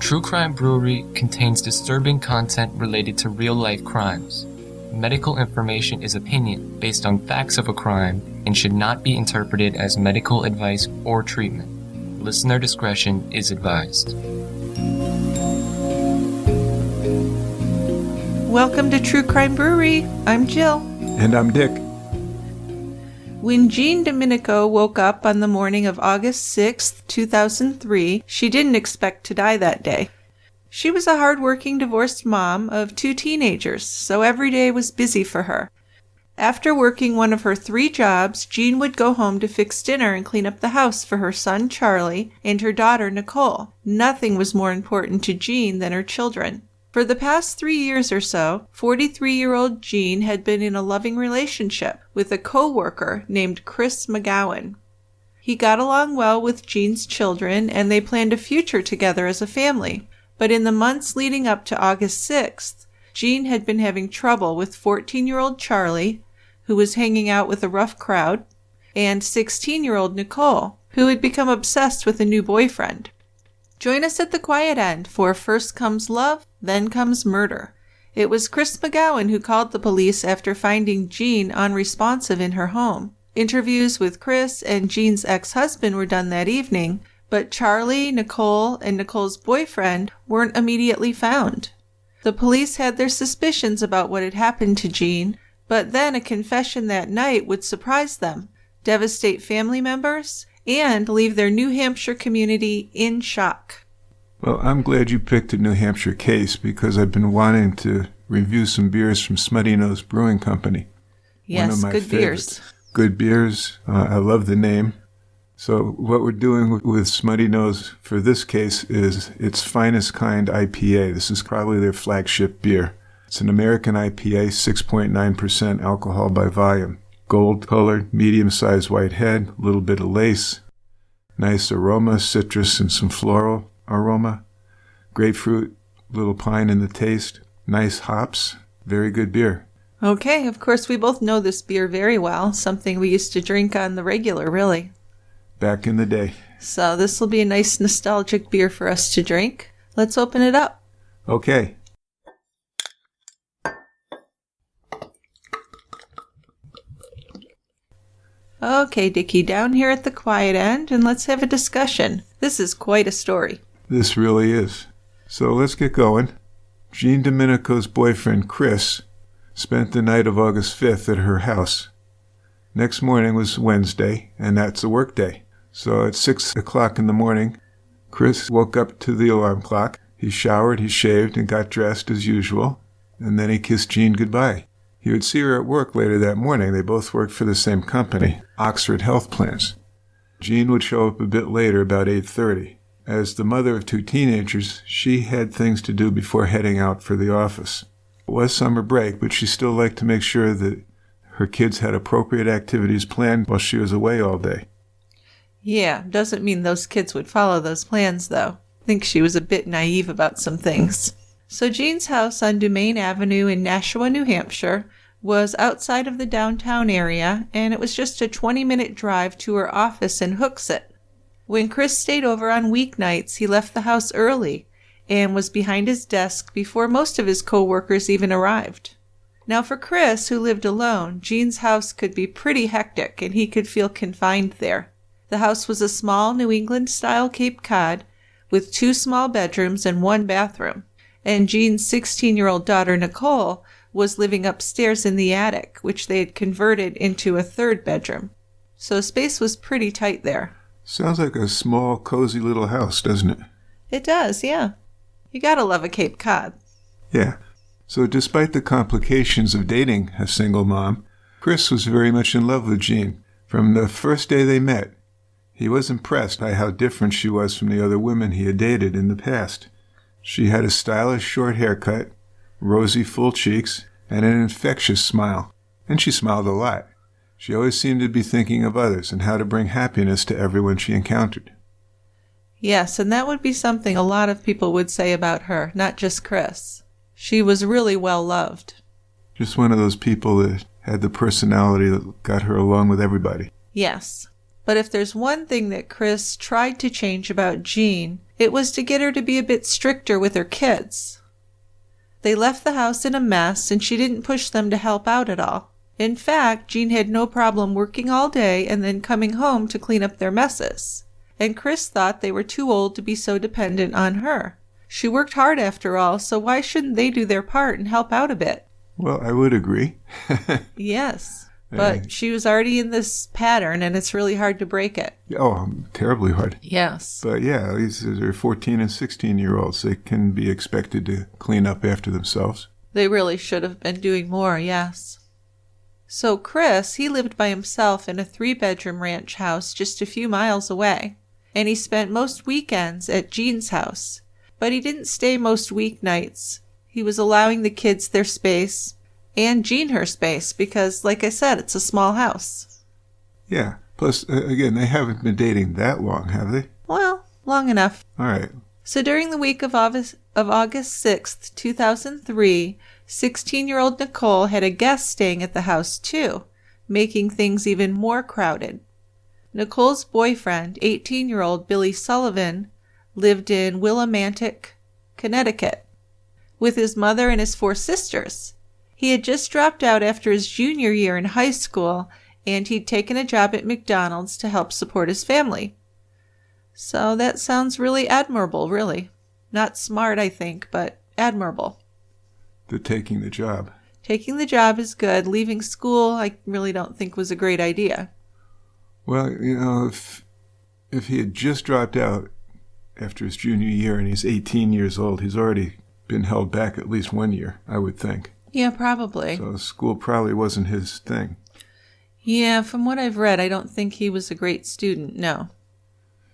True Crime Brewery contains disturbing content related to real-life crimes. Medical information is opinion based on facts of a crime and should not be interpreted as medical advice or treatment. Listener discretion is advised. Welcome to True Crime Brewery. I'm Jill. And I'm Dick. When Jeanne Dominico woke up on the morning of August 6, 2003, she didn't expect to die that day. She was a hard-working divorced mom of 2 teenagers, so every day was busy for her. After working one of her 3 jobs, Jeanne would go home to fix dinner and clean up the house for her son Charlie and her daughter Nicole. Nothing was more important to Jeanne than her children. For the past 3 years or so, 43-year-old Jeanne had been in a loving relationship with a co-worker named Chris McGowen. He got along well with Jeanne's children, and they planned a future together as a family. But in the months leading up to August 6th, Jeanne had been having trouble with 14-year-old Charlie, who was hanging out with a rough crowd, and 16-year-old Nicole, who had become obsessed with a new boyfriend. Join us at the quiet end for First Comes Love, Then Comes Murder. It was Chris McGowen who called the police after finding Jeanne unresponsive in her home. Interviews with Chris and Jeanne's ex-husband were done that evening, but Charlie, Nicole, and Nicole's boyfriend weren't immediately found. The police had their suspicions about what had happened to Jeanne, but then a confession that night would surprise them, devastate family members, and leave their New Hampshire community in shock. Well, I'm glad you picked a New Hampshire case because I've been wanting to review some beers from Smutty Nose Brewing Company. Yes, one of my good favorites. beers. Good beers. I love the name. So what we're doing with Smutty Nose for this case is its Finest Kind IPA. This is probably their flagship beer. It's an American IPA, 6.9% alcohol by volume. Gold-colored, medium-sized white head, a little bit of lace, nice aroma, citrus and some floral aroma, grapefruit, little pine in the taste, nice hops, very good beer. Okay, of course we both know this beer very well, something we used to drink on the regular, really. Back in the day. So this will be a nice nostalgic beer for us to drink. Let's open it up. Okay. Okay, Dickie, down here at the quiet end, and let's have a discussion. This is quite a story. This really is. So let's get going. Jeanne Dominico's boyfriend, Chris, spent the night of August 5th at her house. Next morning was Wednesday, and that's a work day. So at 6 o'clock in the morning, Chris woke up to the alarm clock. He showered, he shaved, and got dressed as usual, and then he kissed Jeanne goodbye. He would see her at work later that morning. They both worked for the same company, Oxford Health Plans. Jeanne would show up a bit later, about 8:30. As the mother of 2 teenagers, she had things to do before heading out for the office. It was summer break, but she still liked to make sure that her kids had appropriate activities planned while she was away all day. Yeah, doesn't mean those kids would follow those plans, though. I think she was a bit naive about some things. So Jeanne's house on Dumaine Avenue in Nashua, New Hampshire, was outside of the downtown area, and it was just a 20-minute drive to her office in Hooksett. When Chris stayed over on weeknights, he left the house early and was behind his desk before most of his co-workers even arrived. Now for Chris, who lived alone, Jeanne's house could be pretty hectic, and he could feel confined there. The house was a small New England-style Cape Cod with 2 small bedrooms and 1 bathroom. And Jeanne's 16-year-old daughter, Nicole, was living upstairs in the attic, which they had converted into a 3rd bedroom. So space was pretty tight there. Sounds like a small, cozy little house, doesn't it? It does, yeah. You gotta love a Cape Cod. Yeah. So despite the complications of dating a single mom, Chris was very much in love with Jeanne. From the first day they met, he was impressed by how different she was from the other women he had dated in the past. She had a stylish short haircut, rosy full cheeks, and an infectious smile. And she smiled a lot. She always seemed to be thinking of others and how to bring happiness to everyone she encountered. Yes, and that would be something a lot of people would say about her, not just Chris. She was really well loved. Just one of those people that had the personality that got her along with everybody. Yes. But if there's one thing that Chris tried to change about Jeanne, it was to get her to be a bit stricter with her kids. They left the house in a mess, and she didn't push them to help out at all. In fact, Jeanne had no problem working all day and then coming home to clean up their messes. And Chris thought they were too old to be so dependent on her. She worked hard after all, so why shouldn't they do their part and help out a bit? Well, I would agree. Yes, but she was already in this pattern, and it's really hard to break it. Oh, terribly hard. Yes. But yeah, these are 14 and 16-year-olds. They can be expected to clean up after themselves. They really should have been doing more, yes. So Chris, he lived by himself in a 3-bedroom ranch house just a few miles away, and he spent most weekends at Jeanne's house. But he didn't stay most weeknights. He was allowing the kids their space, and Jeanne her space, because, like I said, it's a small house. Yeah. Plus, again, they haven't been dating that long, have they? Well, long enough. All right. So during the week of August 6th, 2003, 16-year-old Nicole had a guest staying at the house too, making things even more crowded. Nicole's boyfriend, 18-year-old Billy Sullivan, lived in Willimantic, Connecticut, with his mother and his 4 sisters. He had just dropped out after his junior year in high school, and he'd taken a job at McDonald's to help support his family. So that sounds really admirable, really. Not smart, I think, but admirable. Taking the job. Taking the job is good. Leaving school, I really don't think was a great idea. Well, if he had just dropped out after his junior year and he's 18 years old, he's already been held back at least 1 year, I would think. Yeah, probably. So school probably wasn't his thing. Yeah, from what I've read, I don't think he was a great student, no.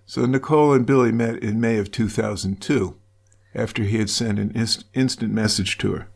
So Nicole and Billy met in May of 2002, after he had sent an instant message to her.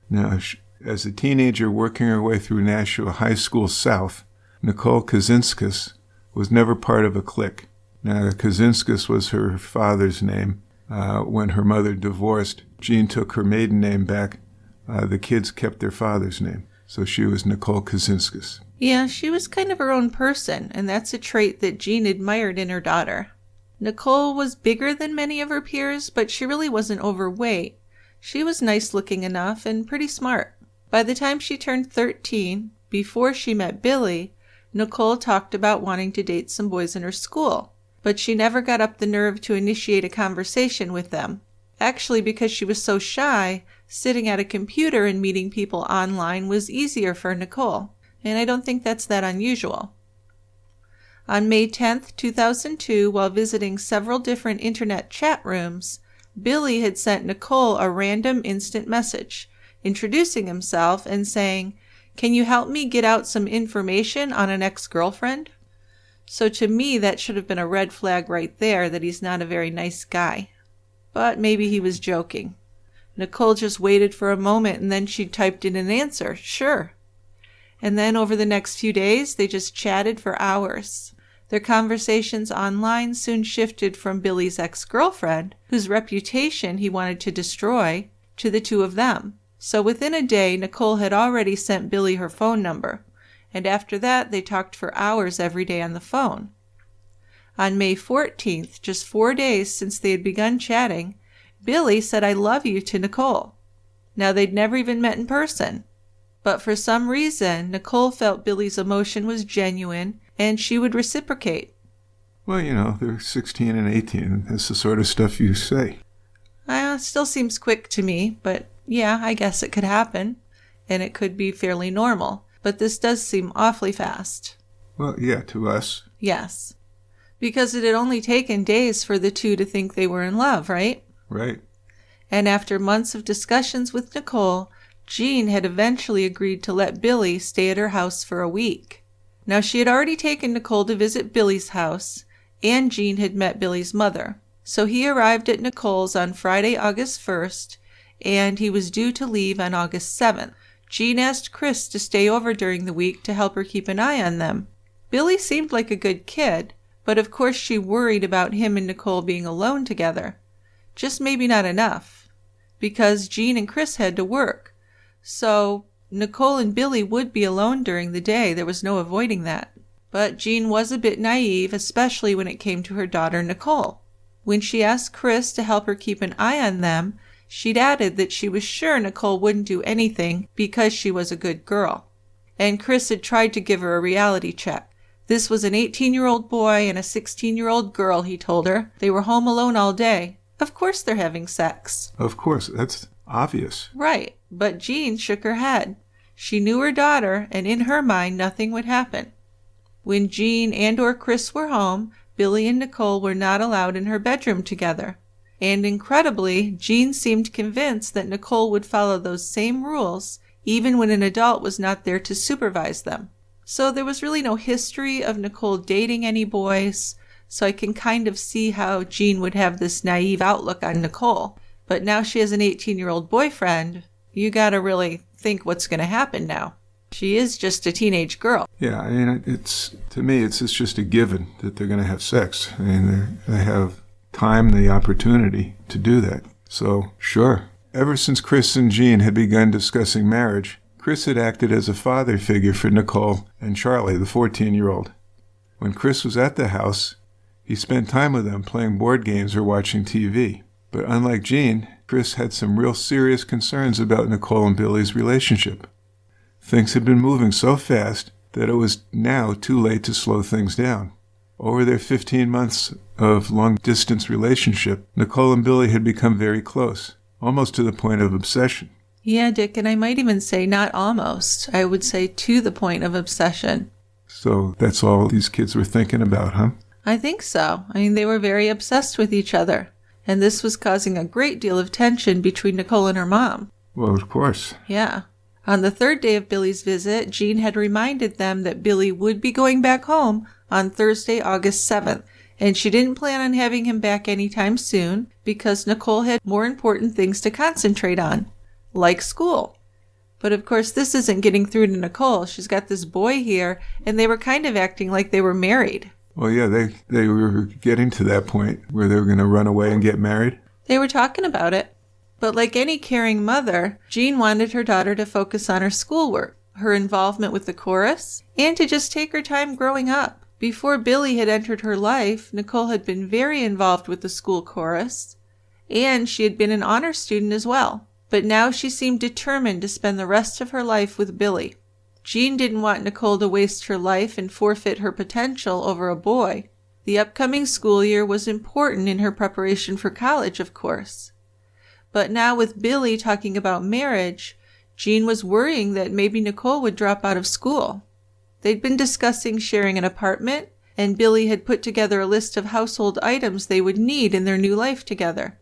Now, as a teenager working her way through Nashua High School South, Nicole Kazinskas was never part of a clique. Now, Kazinskas was her father's name. When her mother divorced, Jeanne took her maiden name back. The kids kept their father's name. So she was Nicole Kazinskas. Yeah, she was kind of her own person, and that's a trait that Jeanne admired in her daughter. Nicole was bigger than many of her peers, but she really wasn't overweight. She was nice-looking enough and pretty smart. By the time she turned 13, before she met Billy, Nicole talked about wanting to date some boys in her school, but she never got up the nerve to initiate a conversation with them. Actually, because she was so shy, sitting at a computer and meeting people online was easier for Nicole, and I don't think that's that unusual. On May 10th, 2002, while visiting several different internet chat rooms, Billy had sent Nicole a random instant message, introducing himself and saying, "Can you help me get out some information on an ex-girlfriend?" So to me, that should have been a red flag right there that he's not a very nice guy. But maybe he was joking. Nicole just waited for a moment and then she typed in an answer, "Sure." And then over the next few days, they just chatted for hours. Their conversations online soon shifted from Billy's ex-girlfriend, whose reputation he wanted to destroy, to the two of them. So within a day, Nicole had already sent Billy her phone number, and after that, they talked for hours every day on the phone. On May 14th, just 4 days since they had begun chatting, Billy said, "I love you" to Nicole. Now, they'd never even met in person. But for some reason, Nicole felt Billy's emotion was genuine and she would reciprocate. Well, they're 16 and 18. That's the sort of stuff you say. Still seems quick to me, but yeah, I guess it could happen. And it could be fairly normal. But this does seem awfully fast. Well, yeah, to us. Yes. Because it had only taken days for the two to think they were in love, right? Right. And after months of discussions with Nicole, Jeanne had eventually agreed to let Billy stay at her house for a week. Now, she had already taken Nicole to visit Billy's house, and Jeanne had met Billy's mother. So he arrived at Nicole's on Friday, August 1st, and he was due to leave on August 7th. Jeanne asked Chris to stay over during the week to help her keep an eye on them. Billy seemed like a good kid, but of course she worried about him and Nicole being alone together. Just maybe not enough, because Jeanne and Chris had to work. So Nicole and Billy would be alone during the day. There was no avoiding that. But Jeanne was a bit naive, especially when it came to her daughter Nicole. When she asked Chris to help her keep an eye on them, she'd added that she was sure Nicole wouldn't do anything because she was a good girl. And Chris had tried to give her a reality check. This was an 18-year-old boy and a 16-year-old girl, he told her. They were home alone all day. Of course they're having sex. Of course, that's obvious. Right, but Jeanne shook her head. She knew her daughter, and in her mind nothing would happen. When Jeanne and or Chris were home, Billy and Nicole were not allowed in her bedroom together. And incredibly, Jeanne seemed convinced that Nicole would follow those same rules even when an adult was not there to supervise them. So there was really no history of Nicole dating any boys, so I can kind of see how Jeanne would have this naive outlook on Nicole. But now she has an 18-year-old boyfriend. You gotta really think what's gonna happen now. She is just a teenage girl. Yeah, I mean, to me, it's just a given that they're going to have sex. I mean, they have time, the opportunity to do that. So, sure. Ever since Chris and Jeanne had begun discussing marriage, Chris had acted as a father figure for Nicole and Charlie, the 14-year-old. When Chris was at the house, he spent time with them playing board games or watching TV. But unlike Jeanne, Chris had some real serious concerns about Nicole and Billy's relationship. Things had been moving so fast that it was now too late to slow things down. Over their 15 months of long-distance relationship, Nicole and Billy had become very close, almost to the point of obsession. Yeah, Dick, and I might even say not almost. I would say to the point of obsession. So that's all these kids were thinking about, huh? I think so. I mean, they were very obsessed with each other. And this was causing a great deal of tension between Nicole and her mom. Well, of course. Yeah. On the third day of Billy's visit, Jeanne had reminded them that Billy would be going back home on Thursday, August 7th, and she didn't plan on having him back anytime soon because Nicole had more important things to concentrate on, like school. But of course, this isn't getting through to Nicole. She's got this boy here, and they were kind of acting like they were married. Well, yeah, they were getting to that point where they were going to run away and get married. They were talking about it. But like any caring mother, Jeanne wanted her daughter to focus on her schoolwork, her involvement with the chorus, and to just take her time growing up. Before Billy had entered her life, Nicole had been very involved with the school chorus, and she had been an honor student as well. But now she seemed determined to spend the rest of her life with Billy. Jeanne didn't want Nicole to waste her life and forfeit her potential over a boy. The upcoming school year was important in her preparation for college, of course. But now with Billy talking about marriage, Jeanne was worrying that maybe Nicole would drop out of school. They'd been discussing sharing an apartment, and Billy had put together a list of household items they would need in their new life together.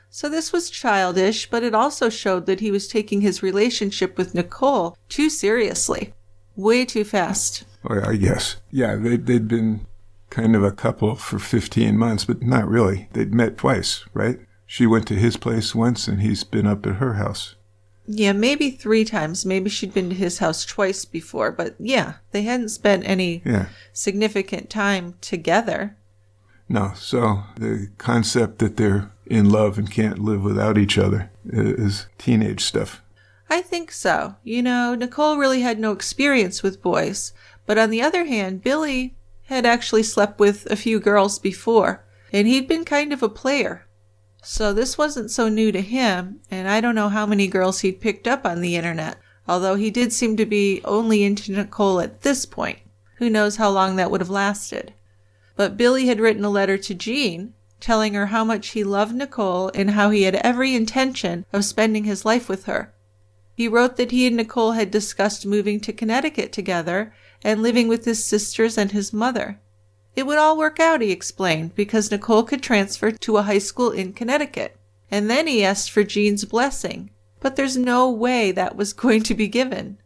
So this was childish, but it also showed that he was taking his relationship with Nicole too seriously. Way too fast. Oh, I guess. Yeah, they'd been kind of a couple for 15 months, but not really. They'd met twice, right? She went to his place once, and he's been up at her house. Yeah, maybe 3 times. Maybe she'd been to his house twice before. But yeah, they hadn't spent any significant time together. No, so the concept that they're in love and can't live without each other is teenage stuff. I think so. You know, Nicole really had no experience with boys. But on the other hand, Billy had actually slept with a few girls before. And he'd been kind of a player. So this wasn't so new to him, and I don't know how many girls he'd picked up on the internet, although he did seem to be only into Nicole at this point. Who knows how long that would have lasted. But Billy had written a letter to Jeanne, telling her how much he loved Nicole and how he had every intention of spending his life with her. He wrote that he and Nicole had discussed moving to Connecticut together and living with his sisters and his mother. It would all work out, he explained, because Nicole could transfer to a high school in Connecticut. And then he asked for Jeanne's blessing. But there's no way that was going to be given.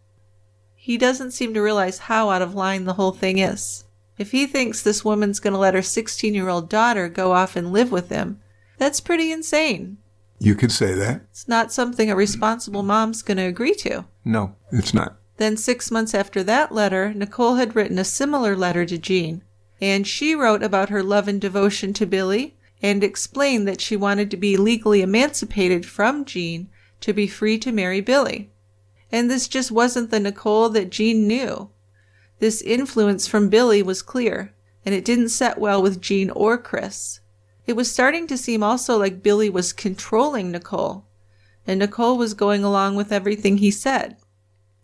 He doesn't seem to realize how out of line the whole thing is. If he thinks this woman's going to let her 16-year-old daughter go off and live with him, that's pretty insane. You could say that. It's not something a responsible mom's going to agree to. No, it's not. Then 6 months after that letter, Nicole had written a similar letter to Jeanne. And she wrote about her love and devotion to Billy and explained that she wanted to be legally emancipated from Jeanne to be free to marry Billy. And this just wasn't the Nicole that Jeanne knew. This influence from Billy was clear, and it didn't set well with Jeanne or Chris. It was starting to seem also like Billy was controlling Nicole, and Nicole was going along with everything he said,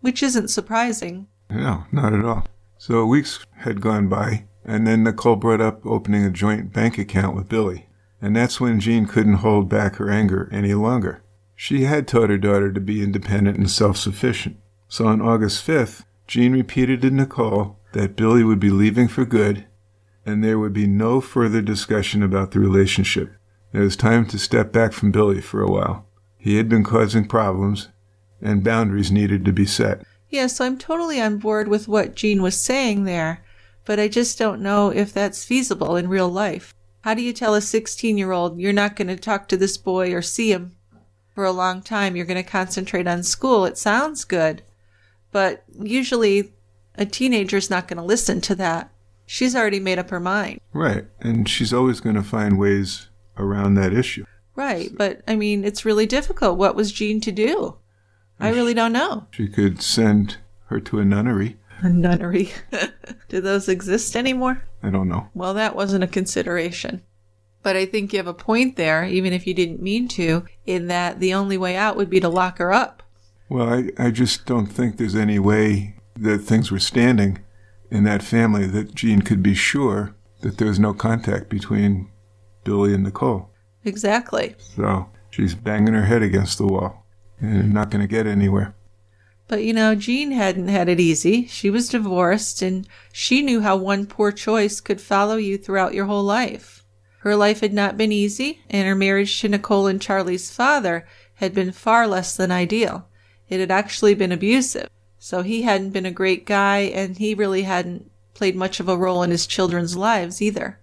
which isn't surprising. No, not at all. So weeks had gone by, and then Nicole brought up opening a joint bank account with Billy. And that's when Jeanne couldn't hold back her anger any longer. She had taught her daughter to be independent and self-sufficient. So on August 5th, Jeanne repeated to Nicole that Billy would be leaving for good, and there would be no further discussion about the relationship. It was time to step back from Billy for a while. He had been causing problems, and boundaries needed to be set. Yeah, so I'm totally on board with what Jeanne was saying there, but I just don't know if that's feasible in real life. How do you tell a 16-year-old you're not going to talk to this boy or see him for a long time? You're going to concentrate on school. It sounds good, but usually a teenager's not going to listen to that. She's already made up her mind. Right, and she's always going to find ways around that issue. Right, but I mean, it's really difficult. What was Jeanne to do? I really don't know. She could send her to a nunnery. A nunnery. Do those exist anymore? I don't know. Well, that wasn't a consideration. But I think you have a point there, even if you didn't mean to, in that the only way out would be to lock her up. Well, I just don't think there's any way that things were standing in that family that Jeanne could be sure that there was no contact between Billy and Nicole. Exactly. So she's banging her head against the wall and not going to get anywhere. But, you know, Jeanne hadn't had it easy. She was divorced, and she knew how one poor choice could follow you throughout your whole life. Her life had not been easy, and her marriage to Nicole and Charlie's father had been far less than ideal. It had actually been abusive. So he hadn't been a great guy, and he really hadn't played much of a role in his children's lives either.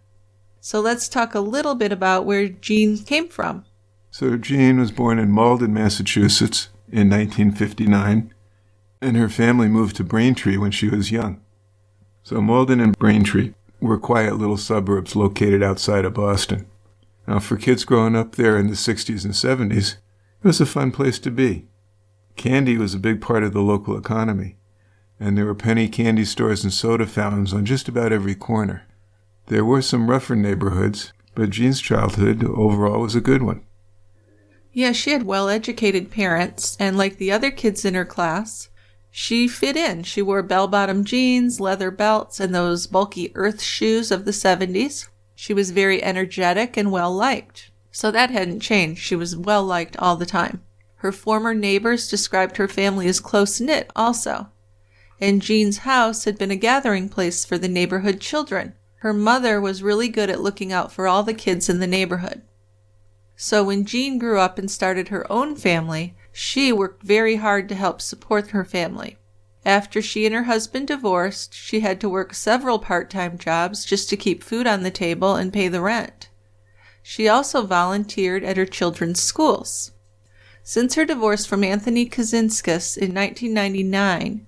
So let's talk a little bit about where Jeanne came from. So Jeanne was born in Malden, Massachusetts in 1959. And her family moved to Braintree when she was young. So Malden and Braintree were quiet little suburbs located outside of Boston. Now, for kids growing up there in the 60s and 70s, it was a fun place to be. Candy was a big part of the local economy, and there were penny candy stores and soda fountains on just about every corner. There were some rougher neighborhoods, but Jeanne's childhood overall was a good one. Yeah, she had well-educated parents, and like the other kids in her class, she fit in. She wore bell-bottom jeans, leather belts, and those bulky earth shoes of the 70s. She was very energetic and well-liked. So that hadn't changed. She was well-liked all the time. Her former neighbors described her family as close-knit also. And Jeanne's house had been a gathering place for the neighborhood children. Her mother was really good at looking out for all the kids in the neighborhood. So when Jeanne grew up and started her own family, she worked very hard to help support her family. After she and her husband divorced, she had to work several part-time jobs just to keep food on the table and pay the rent. She also volunteered at her children's schools. Since her divorce from Anthony Kazinskis in 1999,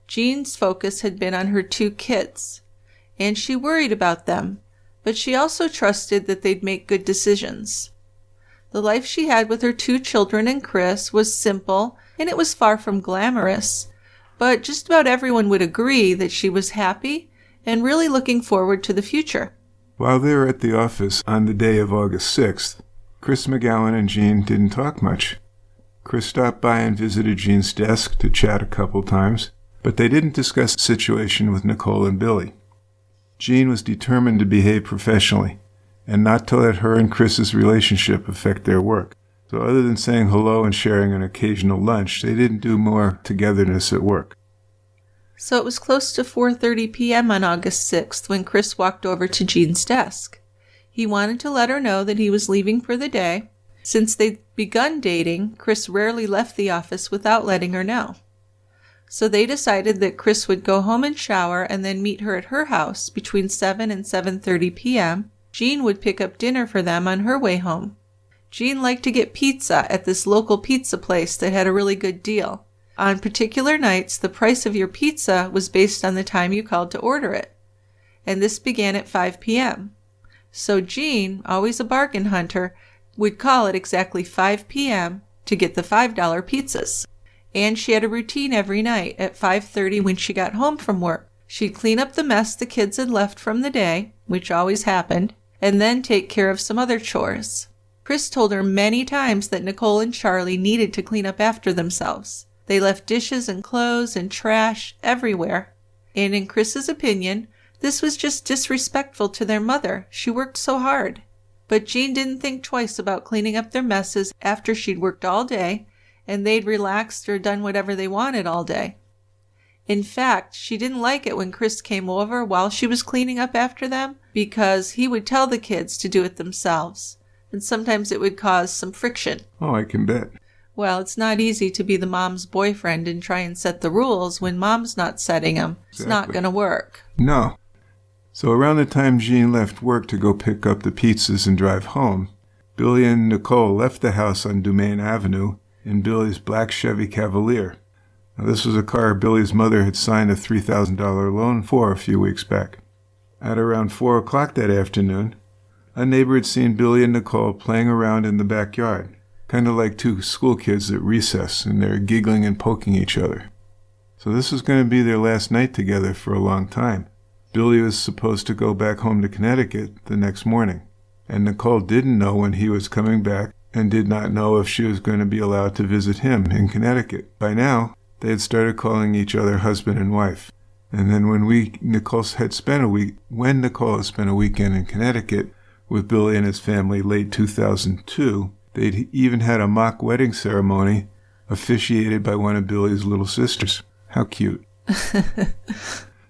Jeanne's focus had been on her 2 kids, and she worried about them, but she also trusted that they'd make good decisions. The life she had with her 2 children and Chris was simple, and it was far from glamorous, but just about everyone would agree that she was happy and really looking forward to the future. While they were at the office on the day of August 6th, Chris McGowen and Jeanne didn't talk much. Chris stopped by and visited Jeanne's desk to chat a couple times, but they didn't discuss the situation with Nicole and Billy. Jeanne was determined to behave professionally and not to let her and Chris's relationship affect their work. So other than saying hello and sharing an occasional lunch, they didn't do more togetherness at work. So it was close to 4:30 p.m. on August 6th when Chris walked over to Jeanne's desk. He wanted to let her know that he was leaving for the day. Since they'd begun dating, Chris rarely left the office without letting her know. So they decided that Chris would go home and shower and then meet her at her house between 7 and 7:30 p.m. Jeanne would pick up dinner for them on her way home. Jeanne liked to get pizza at this local pizza place that had a really good deal. On particular nights, the price of your pizza was based on the time you called to order it. And this began at 5 p.m. So Jeanne, always a bargain hunter, would call at exactly 5 p.m. to get the $5 pizzas. And she had a routine every night at 5:30 when she got home from work. She'd clean up the mess the kids had left from the day, which always happened, and then take care of some other chores. Chris told her many times that Nicole and Charlie needed to clean up after themselves. They left dishes and clothes and trash everywhere. And in Chris's opinion, this was just disrespectful to their mother. She worked so hard. But Jeanne didn't think twice about cleaning up their messes after she'd worked all day and they'd relaxed or done whatever they wanted all day. In fact, she didn't like it when Chris came over while she was cleaning up after them because he would tell the kids to do it themselves, and sometimes it would cause some friction. Oh, I can bet. Well, it's not easy to be the mom's boyfriend and try and set the rules when mom's not setting them. It's not going to work. No. So around the time Jeanne left work to go pick up the pizzas and drive home, Billy and Nicole left the house on Dumaine Avenue in Billy's black Chevy Cavalier. Now, this was a car Billy's mother had signed a $3,000 loan for a few weeks back. At around 4 o'clock that afternoon, a neighbor had seen Billy and Nicole playing around in the backyard, kind of like two school kids at recess, and they're giggling and poking each other. So this was going to be their last night together for a long time. Billy was supposed to go back home to Connecticut the next morning, and Nicole didn't know when he was coming back and did not know if she was going to be allowed to visit him in Connecticut. By now, they had started calling each other husband and wife. And then when Nicole had spent a weekend in Connecticut with Billy and his family late 2002, they'd even had a mock wedding ceremony officiated by one of Billy's little sisters. How cute.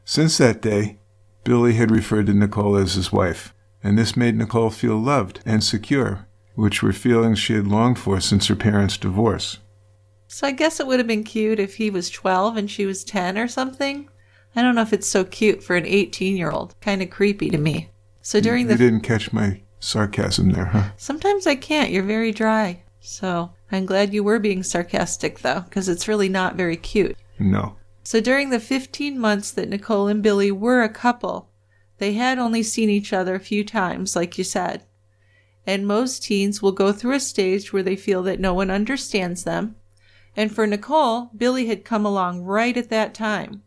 Since that day, Billy had referred to Nicole as his wife, and this made Nicole feel loved and secure, which were feelings she had longed for since her parents' divorce. So I guess it would have been cute if he was 12 and she was 10 or something. I don't know if it's so cute for an 18-year-old. Kind of creepy to me. So during You didn't catch my sarcasm there, huh? Sometimes I can't. You're very dry. So I'm glad you were being sarcastic, though, because it's really not very cute. No. So during the 15 months that Nicole and Billy were a couple, they had only seen each other a few times, like you said. And most teens will go through a stage where they feel that no one understands them. And for Nicole, Billy had come along right at that time.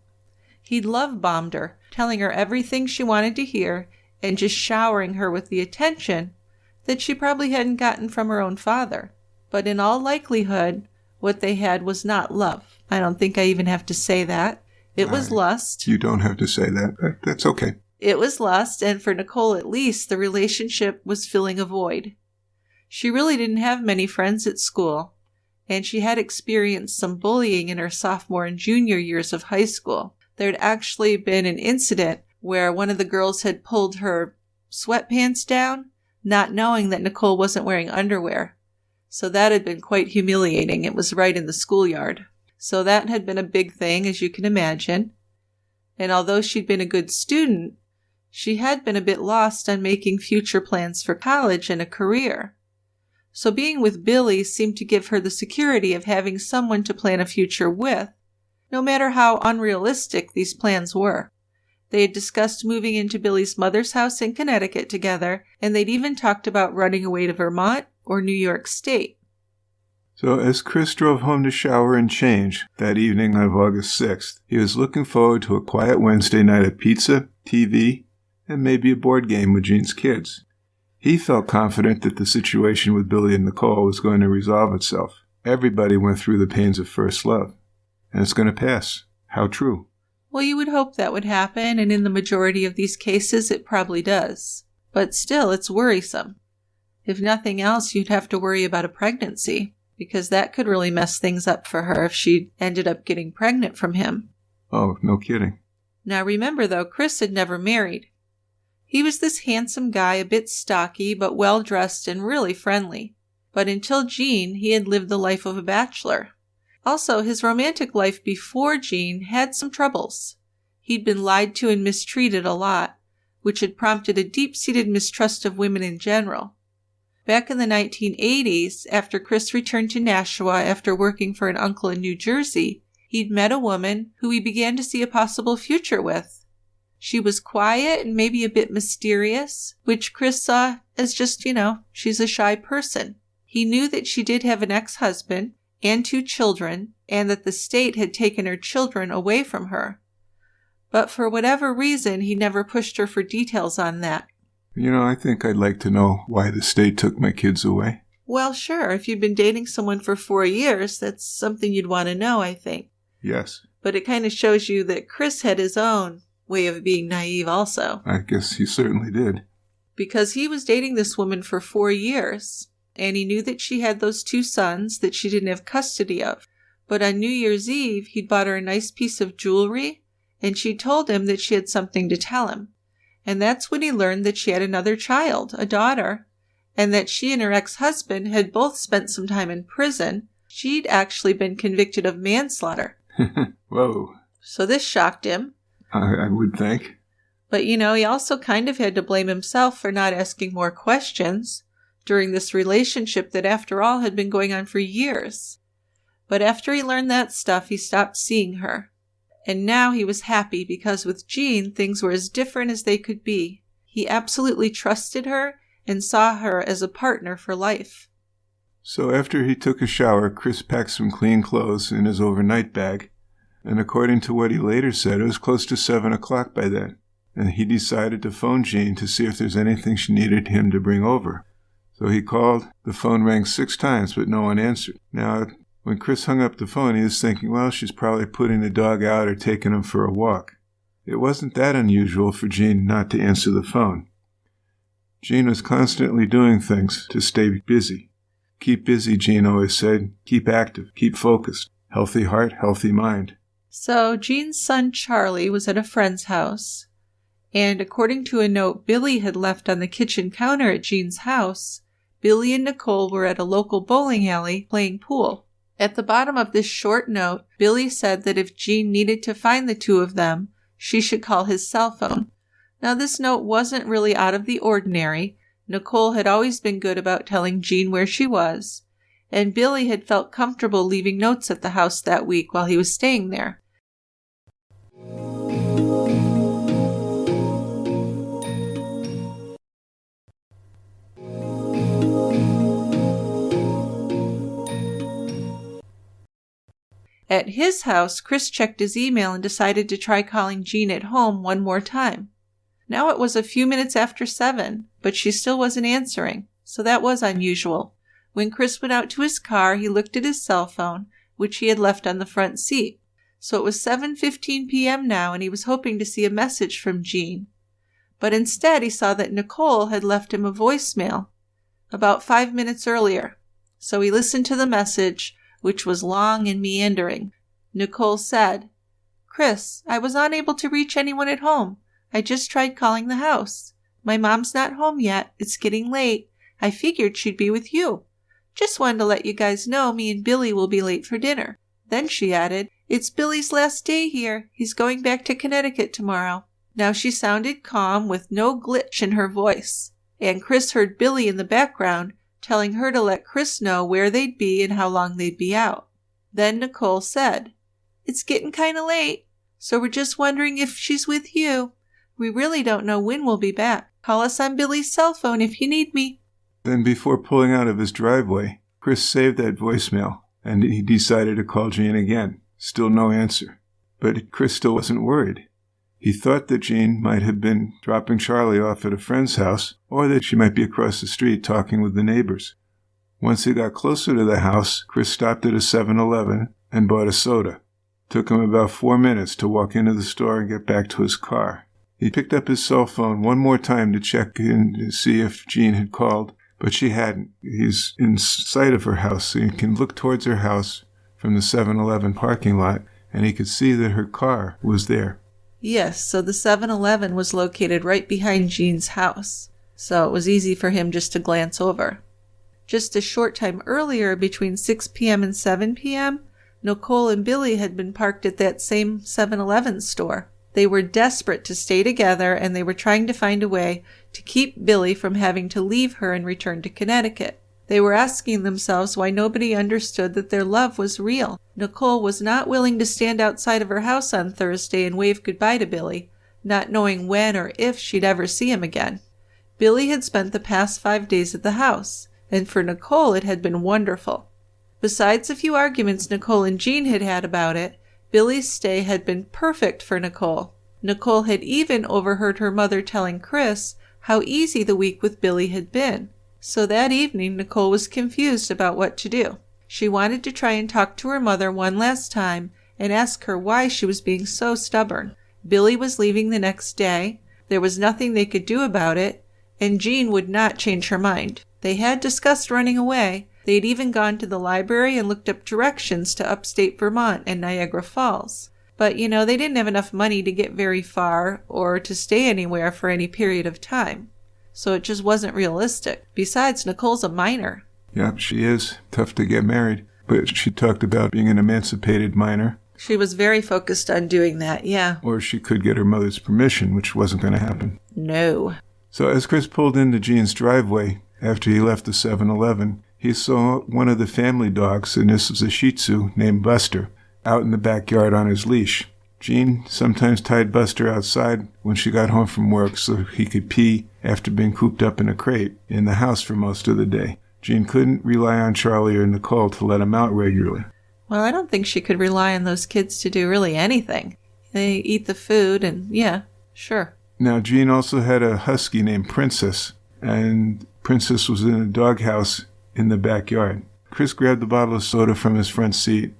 He'd love-bombed her, telling her everything she wanted to hear and just showering her with the attention that she probably hadn't gotten from her own father. But in all likelihood, what they had was not love. I don't think I even have to say that. It was lust. You don't have to say that. That's okay. It was lust, and for Nicole at least, the relationship was filling a void. She really didn't have many friends at school, and she had experienced some bullying in her sophomore and junior years of high school. There had actually been an incident where one of the girls had pulled her sweatpants down, not knowing that Nicole wasn't wearing underwear. So that had been quite humiliating. It was right in the schoolyard. So that had been a big thing, as you can imagine. And although she'd been a good student, she had been a bit lost on making future plans for college and a career. So being with Billy seemed to give her the security of having someone to plan a future with, no matter how unrealistic these plans were. They had discussed moving into Billy's mother's house in Connecticut together, and they'd even talked about running away to Vermont or New York State. So as Chris drove home to shower and change that evening of August 6th, he was looking forward to a quiet Wednesday night of pizza, TV, and maybe a board game with Jeanne's kids. He felt confident that the situation with Billy and Nicole was going to resolve itself. Everybody went through the pains of first love, and it's going to pass. How true. Well, you would hope that would happen, and in the majority of these cases, it probably does. But still, it's worrisome. If nothing else, you'd have to worry about a pregnancy, because that could really mess things up for her if she ended up getting pregnant from him. Oh, no kidding. Now remember, though, Chris had never married. He was this handsome guy, a bit stocky, but well-dressed and really friendly. But until Jeanne, he had lived the life of a bachelor. Also, his romantic life before Jeanne had some troubles. He'd been lied to and mistreated a lot, which had prompted a deep-seated mistrust of women in general. Back in the 1980s, after Chris returned to Nashua after working for an uncle in New Jersey, he'd met a woman who he began to see a possible future with. She was quiet and maybe a bit mysterious, which Chris saw as just, she's a shy person. He knew that she did have an ex-husband and 2 children, and that the state had taken her children away from her. But for whatever reason, he never pushed her for details on that. I think I'd like to know why the state took my kids away. Well, sure. If you've been dating someone for 4 years, that's something you'd want to know, I think. Yes. But it kind of shows you that Chris had his own way of being naive also. I guess he certainly did. Because he was dating this woman for 4 years, and he knew that she had those 2 sons that she didn't have custody of. But on New Year's Eve, he'd bought her a nice piece of jewelry, and she told him that she had something to tell him. And that's when he learned that she had another child, a daughter, and that she and her ex-husband had both spent some time in prison. She'd actually been convicted of manslaughter. Whoa. So this shocked him. I would think. But, he also kind of had to blame himself for not asking more questions during this relationship that, after all, had been going on for years. But after he learned that stuff, he stopped seeing her. And now he was happy because with Jeanne, things were as different as they could be. He absolutely trusted her and saw her as a partner for life. So after he took a shower, Chris packed some clean clothes in his overnight bag. And according to what he later said, it was close to 7 o'clock by then. And he decided to phone Jeanne to see if there's anything she needed him to bring over. So he called. The phone rang 6 times, but no one answered. Now, when Chris hung up the phone, he was thinking, well, she's probably putting the dog out or taking him for a walk. It wasn't that unusual for Jeanne not to answer the phone. Jeanne was constantly doing things to stay busy. Keep busy, Jeanne always said. Keep active. Keep focused. Healthy heart, healthy mind. So Jeanne's son Charlie was at a friend's house. And according to a note Billy had left on the kitchen counter at Jeanne's house, Billy and Nicole were at a local bowling alley playing pool. At the bottom of this short note, Billy said that if Jeanne needed to find the 2 of them, she should call his cell phone. Now, this note wasn't really out of the ordinary. Nicole had always been good about telling Jeanne where she was, and Billy had felt comfortable leaving notes at the house that week while he was staying there. At his house, Chris checked his email and decided to try calling Jeanne at home one more time. Now it was a few minutes after 7, but she still wasn't answering, so that was unusual. When Chris went out to his car, he looked at his cell phone, which he had left on the front seat. So it was 7:15 p.m. now, and he was hoping to see a message from Jeanne. But instead, he saw that Nicole had left him a voicemail about 5 minutes earlier. So he listened to the message, which was long and meandering. Nicole said, "Chris, I was unable to reach anyone at home. I just tried calling the house. My mom's not home yet. It's getting late. I figured she'd be with you. Just wanted to let you guys know me and Billy will be late for dinner." Then she added, "It's Billy's last day here. He's going back to Connecticut tomorrow." Now she sounded calm with no glitch in her voice, and Chris heard Billy in the background telling her to let Chris know where they'd be and how long they'd be out. Then Nicole said, "It's getting kind of late, so we're just wondering if she's with you. We really don't know when we'll be back. Call us on Billy's cell phone if you need me." Then before pulling out of his driveway, Chris saved that voicemail, and he decided to call Jeanne again. Still no answer. But Chris still wasn't worried. He thought that Jeanne might have been dropping Charlie off at a friend's house, or that she might be across the street talking with the neighbors. Once he got closer to the house, Chris stopped at a 7-Eleven and bought a soda. Took him about 4 minutes to walk into the store and get back to his car. He picked up his cell phone one more time to check in to see if Jeanne had called, but she hadn't. He's in sight of her house, so he can look towards her house from the 7-Eleven parking lot, and he could see that her car was there. Yes, so the 7-Eleven was located right behind Jeanne's house, so it was easy for him just to glance over. Just a short time earlier, between 6 p.m. and 7 p.m., Nicole and Billy had been parked at that same 7-Eleven store. They were desperate to stay together, and they were trying to find a way to keep Billy from having to leave her and return to Connecticut. They were asking themselves why nobody understood that their love was real. Nicole was not willing to stand outside of her house on Thursday and wave goodbye to Billy, not knowing when or if she'd ever see him again. Billy had spent the past 5 days at the house, and for Nicole it had been wonderful. Besides a few arguments Nicole and Jeanne had had about it, Billy's stay had been perfect for Nicole. Nicole had even overheard her mother telling Chris how easy the week with Billy had been. So that evening, Nicole was confused about what to do. She wanted to try and talk to her mother one last time and ask her why she was being so stubborn. Billy was leaving the next day. There was nothing they could do about it, and Jeanne would not change her mind. They had discussed running away. They had even gone to the library and looked up directions to upstate Vermont and Niagara Falls. But, they didn't have enough money to get very far or to stay anywhere for any period of time. So it just wasn't realistic. Besides, Nicole's a minor. Yeah, she is. Tough to get married. But she talked about being an emancipated minor. She was very focused on doing that, yeah. Or she could get her mother's permission, which wasn't going to happen. No. So as Chris pulled into Jeanne's driveway after he left the 7-Eleven, he saw one of the family dogs, and this was a Shih Tzu named Buster, out in the backyard on his leash. Jeanne sometimes tied Buster outside when she got home from work so he could pee after being cooped up in a crate in the house for most of the day. Jeanne couldn't rely on Charlie or Nicole to let him out regularly. Well, I don't think she could rely on those kids to do really anything. They eat the food and, yeah, sure. Now, Jeanne also had a husky named Princess, and Princess was in a doghouse in the backyard. Chris grabbed the bottle of soda from his front seat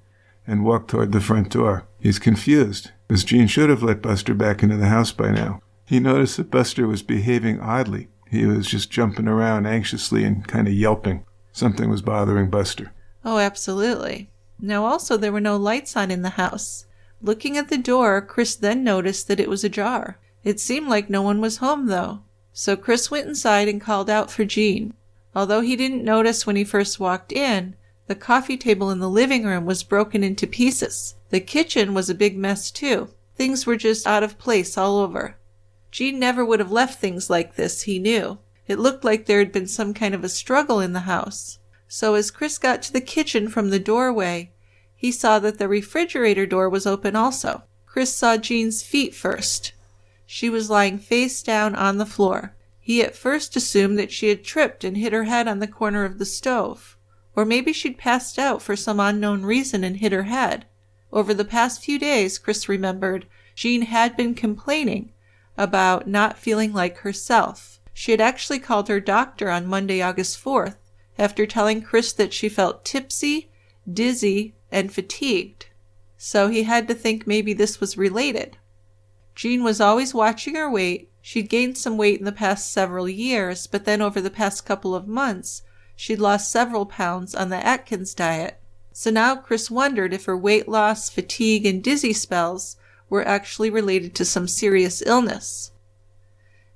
and walked toward the front door. He's confused, as Jeanne should have let Buster back into the house by now. He noticed that Buster was behaving oddly. He was just jumping around anxiously and kind of yelping. Something was bothering Buster. Oh, absolutely. Now also there were no lights on in the house. Looking at the door, Chris then noticed that it was ajar. It seemed like no one was home, though. So Chris went inside and called out for Jeanne. Although he didn't notice when he first walked in, the coffee table in the living room was broken into pieces. The kitchen was a big mess, too. Things were just out of place all over. Jeanne never would have left things like this, he knew. It looked like there had been some kind of a struggle in the house. So as Chris got to the kitchen from the doorway, he saw that the refrigerator door was open also. Chris saw Jeanne's feet first. She was lying face down on the floor. He at first assumed that she had tripped and hit her head on the corner of the stove. Or maybe she'd passed out for some unknown reason and hit her head. Over the past few days, Chris remembered, Jeanne had been complaining about not feeling like herself. She had actually called her doctor on Monday, August 4th, after telling Chris that she felt tipsy, dizzy, and fatigued. So he had to think maybe this was related. Jeanne was always watching her weight. She'd gained some weight in the past several years, but then over the past couple of months, she'd lost several pounds on the Atkins diet. So now Chris wondered if her weight loss, fatigue, and dizzy spells were actually related to some serious illness.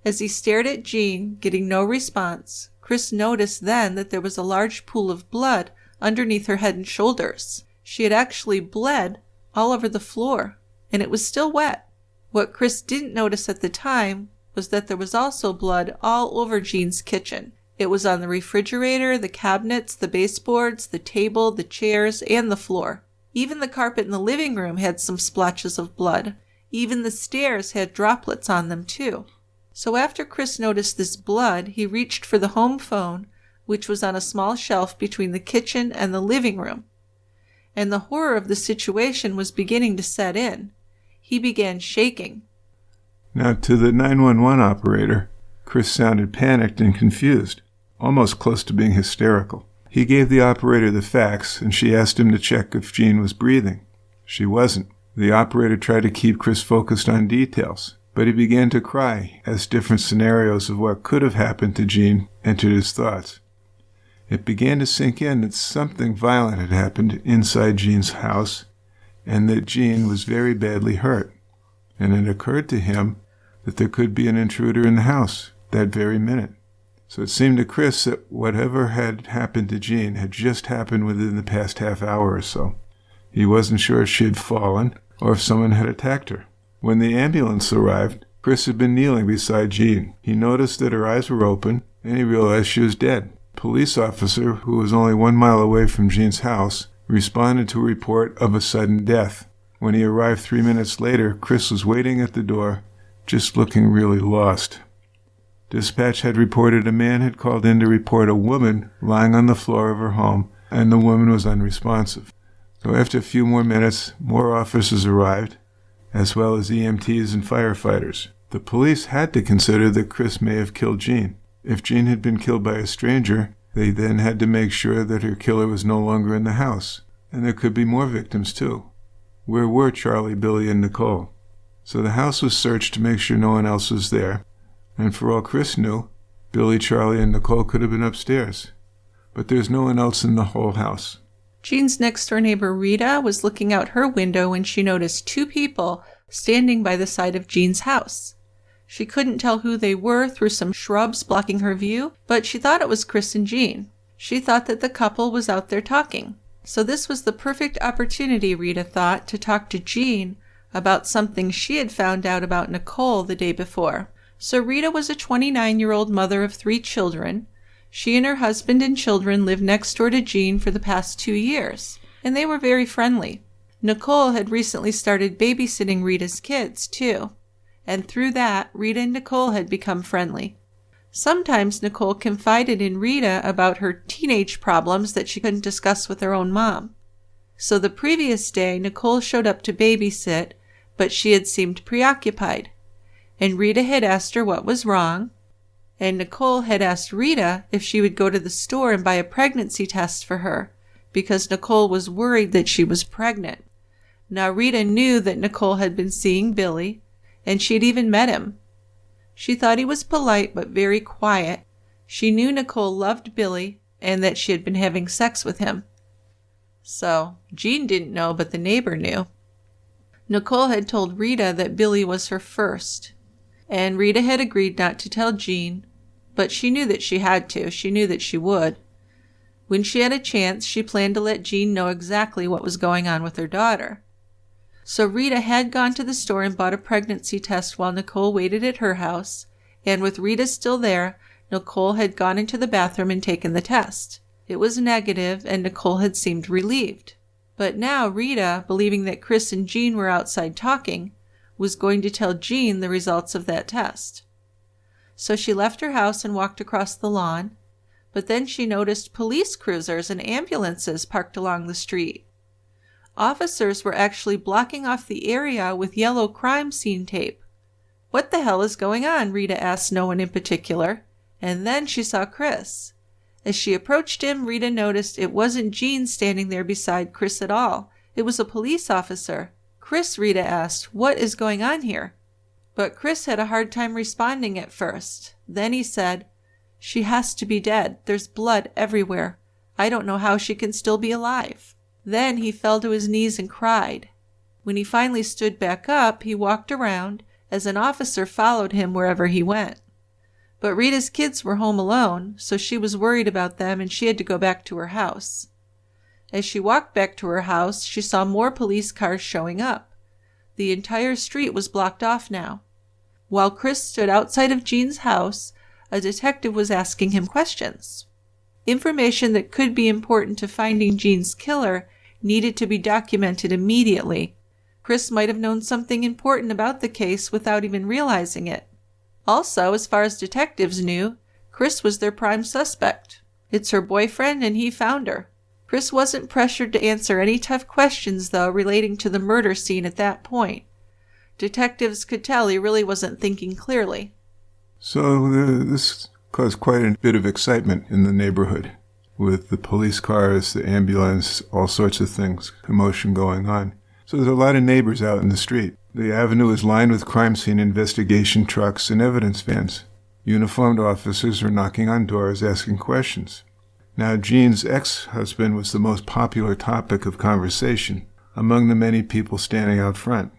As he stared at Jeanne, getting no response, Chris noticed then that there was a large pool of blood underneath her head and shoulders. She had actually bled all over the floor, and it was still wet. What Chris didn't notice at the time was that there was also blood all over Jeanne's kitchen. It was on the refrigerator, the cabinets, the baseboards, the table, the chairs, and the floor. Even the carpet in the living room had some splotches of blood. Even the stairs had droplets on them, too. So after Chris noticed this blood, he reached for the home phone, which was on a small shelf between the kitchen and the living room. And the horror of the situation was beginning to set in. He began shaking. Now, to the 911 operator, Chris sounded panicked and confused, almost close to being hysterical. He gave the operator the facts, and she asked him to check if Jeanne was breathing. She wasn't. The operator tried to keep Chris focused on details, but he began to cry as different scenarios of what could have happened to Jeanne entered his thoughts. It began to sink in that something violent had happened inside Jeanne's house, and that Jeanne was very badly hurt. And it occurred to him that there could be an intruder in the house that very minute. So it seemed to Chris that whatever had happened to Jeanne had just happened within the past half hour or so. He wasn't sure if she had fallen or if someone had attacked her. When the ambulance arrived, Chris had been kneeling beside Jeanne. He noticed that her eyes were open, and he realized she was dead. A police officer, who was only 1 mile away from Jeanne's house, responded to a report of a sudden death. When he arrived 3 minutes later, Chris was waiting at the door, just looking really lost. Dispatch had reported a man had called in to report a woman lying on the floor of her home, and the woman was unresponsive. So after a few more minutes, more officers arrived. as well as EMTs and firefighters. The police had to consider that Chris may have killed Jeanne. If Jeanne had been killed by a stranger, they then had to make sure that her killer was no longer in the house. And there could be more victims, too. Where were Charlie, Billy, and Nicole? So the house was searched to make sure no one else was there. And for all Chris knew, Billy, Charlie, and Nicole could have been upstairs. But there's no one else in the whole house. Jean's next-door neighbor Rita was looking out her window when she noticed two people standing by the side of Jean's house. She couldn't tell who they were through some shrubs blocking her view, but she thought it was Chris and Jeanne. She thought that the couple was out there talking. So this was the perfect opportunity, Rita thought, to talk to Jeanne about something she had found out about Nicole the day before. So Rita was a 29-year-old mother of 3 children. She and her husband and children lived next door to Jeanne for the past 2 years, and they were very friendly. Nicole had recently started babysitting Rita's kids, too, and through that, Rita and Nicole had become friendly. Sometimes Nicole confided in Rita about her teenage problems that she couldn't discuss with her own mom. So the previous day, Nicole showed up to babysit, but she had seemed preoccupied, and Rita had asked her what was wrong, and Nicole had asked Rita if she would go to the store and buy a pregnancy test for her, because Nicole was worried that she was pregnant. Now Rita knew that Nicole had been seeing Billy, and she had even met him. She thought he was polite but very quiet. She knew Nicole loved Billy and that she had been having sex with him. So Jeanne didn't know, but the neighbor knew. Nicole had told Rita that Billy was her first, and Rita had agreed not to tell Jeanne, but she knew that she had to. She knew that she would. When she had a chance, she planned to let Jeanne know exactly what was going on with her daughter. So Rita had gone to the store and bought a pregnancy test while Nicole waited at her house, and with Rita still there, Nicole had gone into the bathroom and taken the test. It was negative, and Nicole had seemed relieved. But now Rita, believing that Chris and Jeanne were outside talking, was going to tell Jeanne the results of that test. So she left her house and walked across the lawn, but then she noticed police cruisers and ambulances parked along the street. Officers were actually blocking off the area with yellow crime scene tape. What the hell is going on? Rita asked no one in particular, and then she saw Chris. As she approached him, Rita noticed it wasn't Jeanne standing there beside Chris at all. It was a police officer. Chris, Rita asked, what is going on here? But Chris had a hard time responding at first. Then he said, she has to be dead. There's blood everywhere. I don't know how she can still be alive. Then he fell to his knees and cried. When he finally stood back up, he walked around as an officer followed him wherever he went. But Rita's kids were home alone, so she was worried about them and she had to go back to her house. As she walked back to her house, she saw more police cars showing up. The entire street was blocked off now. While Chris stood outside of Jeanne's house, a detective was asking him questions. Information that could be important to finding Jeanne's killer needed to be documented immediately. Chris might have known something important about the case without even realizing it. Also, as far as detectives knew, Chris was their prime suspect. It's her boyfriend and he found her. Chris wasn't pressured to answer any tough questions, though, relating to the murder scene at that point. Detectives could tell he really wasn't thinking clearly. So this caused quite a bit of excitement in the neighborhood, with the police cars, the ambulance, all sorts of things, commotion going on. So there's a lot of neighbors out in the street. The avenue is lined with crime scene investigation trucks and evidence vans. Uniformed officers are knocking on doors asking questions. Now, Jeanne's ex-husband was the most popular topic of conversation among the many people standing out front.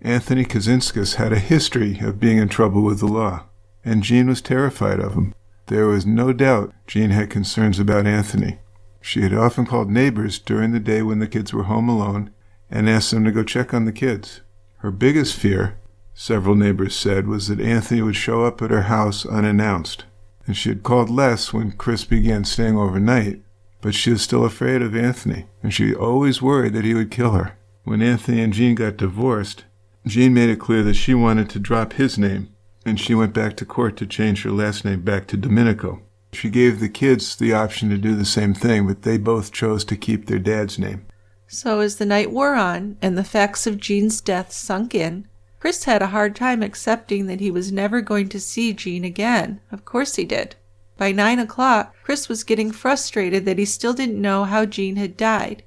Anthony Kaczynskis had a history of being in trouble with the law, and Jeanne was terrified of him. There was no doubt Jeanne had concerns about Anthony. She had often called neighbors during the day when the kids were home alone and asked them to go check on the kids. Her biggest fear, several neighbors said, was that Anthony would show up at her house unannounced. And she had called less when Chris began staying overnight, but she was still afraid of Anthony, and she always worried that he would kill her. When Anthony and Jeanne got divorced, Jeanne made it clear that she wanted to drop his name, and she went back to court to change her last name back to Dominico. She gave the kids the option to do the same thing, but they both chose to keep their dad's name. So as the night wore on and the facts of Jean's death sunk in, Chris had a hard time accepting that he was never going to see Jeanne again. Of course he did. By 9 o'clock, Chris was getting frustrated that he still didn't know how Jeanne had died.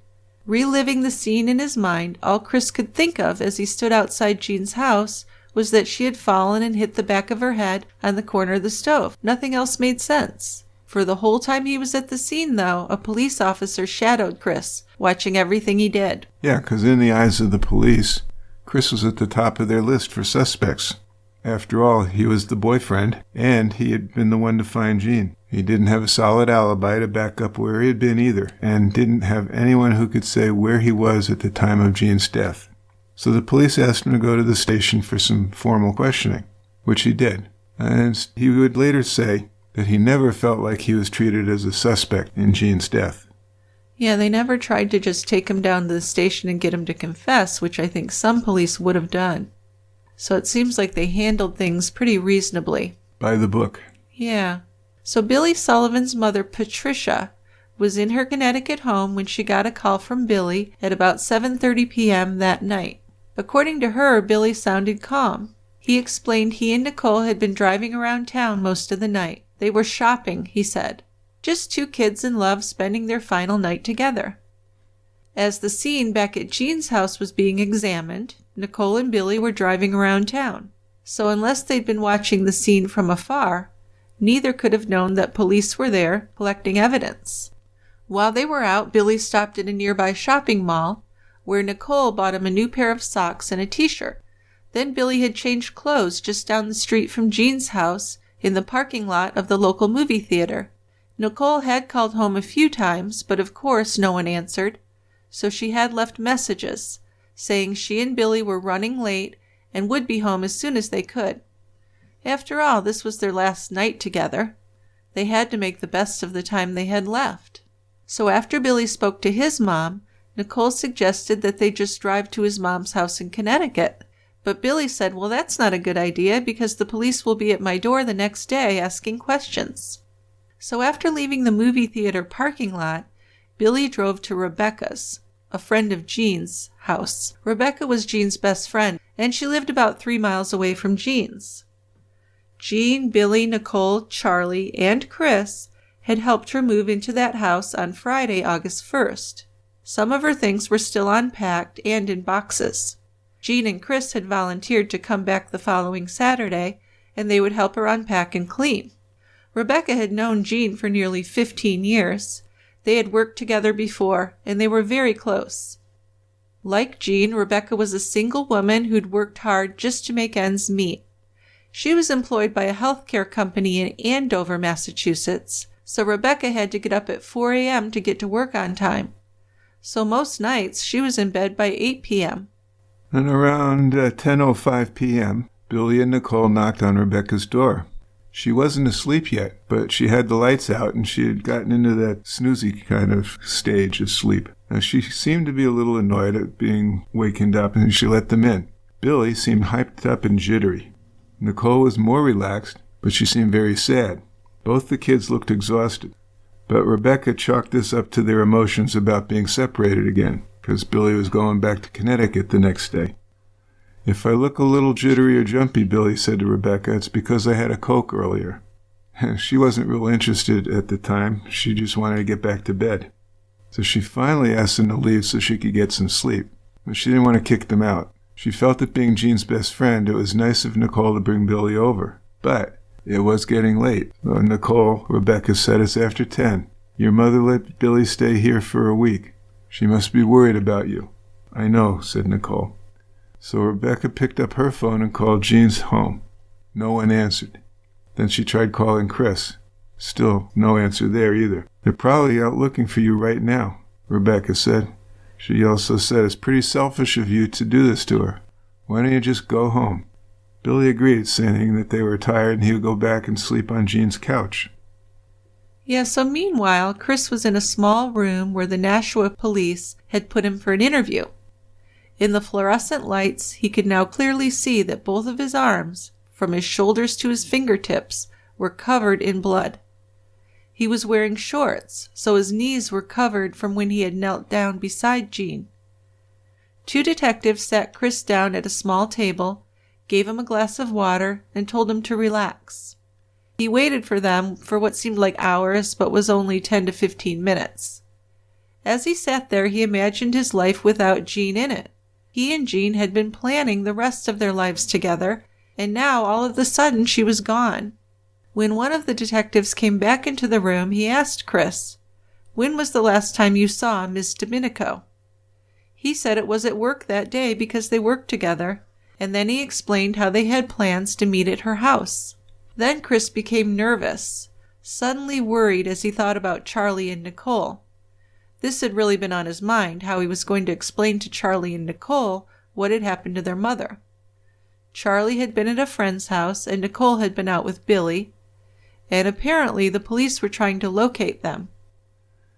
Reliving the scene in his mind, all Chris could think of as he stood outside Jeanne's house was that she had fallen and hit the back of her head on the corner of the stove. Nothing else made sense. For the whole time he was at the scene, though, a police officer shadowed Chris, watching everything he did. Yeah, because in the eyes of the police, Chris was at the top of their list for suspects. After all, he was the boyfriend, and he had been the one to find Jeanne. He didn't have a solid alibi to back up where he had been either, and didn't have anyone who could say where he was at the time of Jeanne's death. So the police asked him to go to the station for some formal questioning, which he did. And he would later say that he never felt like he was treated as a suspect in Jeanne's death. Yeah, they never tried to just take him down to the station and get him to confess, which I think some police would have done. So it seems like they handled things pretty reasonably. By the book. Yeah. So Billy Sullivan's mother, Patricia, was in her Connecticut home when she got a call from Billy at about 7:30 p.m. that night. According to her, Billy sounded calm. He explained he and Nicole had been driving around town most of the night. They were shopping, he said. Just two kids in love spending their final night together. As the scene back at Jeanne's house was being examined, Nicole and Billy were driving around town. So unless they'd been watching the scene from afar, neither could have known that police were there collecting evidence. While they were out, Billy stopped at a nearby shopping mall, where Nicole bought him a new pair of socks and a t-shirt. Then Billy had changed clothes just down the street from Jeanne's house in the parking lot of the local movie theater. Nicole had called home a few times, but of course no one answered, so she had left messages saying she and Billy were running late and would be home as soon as they could. After all, this was their last night together. They had to make the best of the time they had left. So after Billy spoke to his mom, Nicole suggested that they just drive to his mom's house in Connecticut. But Billy said, well, that's not a good idea because the police will be at my door the next day asking questions. So after leaving the movie theater parking lot, Billy drove to Rebecca's, a friend of Jeanne's, house. Rebecca was Jeanne's best friend, and she lived about 3 miles away from Jeanne's. Jeanne, Billy, Nicole, Charlie, and Chris had helped her move into that house on Friday, August 1st. Some of her things were still unpacked and in boxes. Jeanne and Chris had volunteered to come back the following Saturday, and they would help her unpack and clean. Rebecca had known Jeanne for nearly 15 years. They had worked together before, and they were very close. Like Jeanne, Rebecca was a single woman who'd worked hard just to make ends meet. She was employed by a healthcare company in Andover, Massachusetts, so Rebecca had to get up at 4 a.m. to get to work on time. So most nights she was in bed by 8 p.m. And around 10:05 p.m., Billy and Nicole knocked on Rebecca's door. She wasn't asleep yet, but she had the lights out and she had gotten into that snoozy kind of stage of sleep. Now, she seemed to be a little annoyed at being wakened up, and she let them in. Billy seemed hyped up and jittery. Nicole was more relaxed, but she seemed very sad. Both the kids looked exhausted. But Rebecca chalked this up to their emotions about being separated again, because Billy was going back to Connecticut the next day. "If I look a little jittery or jumpy," Billy said to Rebecca, "it's because I had a Coke earlier." She wasn't real interested at the time. She just wanted to get back to bed. So she finally asked them to leave so she could get some sleep. But she didn't want to kick them out. She felt that being Jeanne's best friend, it was nice of Nicole to bring Billy over. But it was getting late. Well, Nicole, Rebecca said, "It's after 10. Your mother let Billy stay here for a week. She must be worried about you." "I know," said Nicole. So Rebecca picked up her phone and called Jeanne's home. No one answered. Then she tried calling Chris. Still no answer there either. "They're probably out looking for you right now," Rebecca said. She also said, "It's pretty selfish of you to do this to her. Why don't you just go home?" Billy agreed, saying that they were tired and he would go back and sleep on Jeanne's couch. Yeah, so meanwhile, Chris was in a small room where the Nashua police had put him for an interview. In the fluorescent lights, he could now clearly see that both of his arms, from his shoulders to his fingertips, were covered in blood. He was wearing shorts, so his knees were covered from when he had knelt down beside Jeanne. 2 detectives sat Chris down at a small table, gave him a glass of water, and told him to relax. He waited for them for what seemed like hours, but was only 10 to 15 minutes. As he sat there, he imagined his life without Jeanne in it. He and Jeanne had been planning the rest of their lives together, and now all of a sudden she was gone. When one of the detectives came back into the room, he asked Chris, "When was the last time you saw Miss Dominico?" He said it was at work that day because they worked together, and then he explained how they had plans to meet at her house. Then Chris became nervous, suddenly worried as he thought about Charlie and Nicole. This had really been on his mind, how he was going to explain to Charlie and Nicole what had happened to their mother. Charlie had been at a friend's house, and Nicole had been out with Billy, and apparently the police were trying to locate them.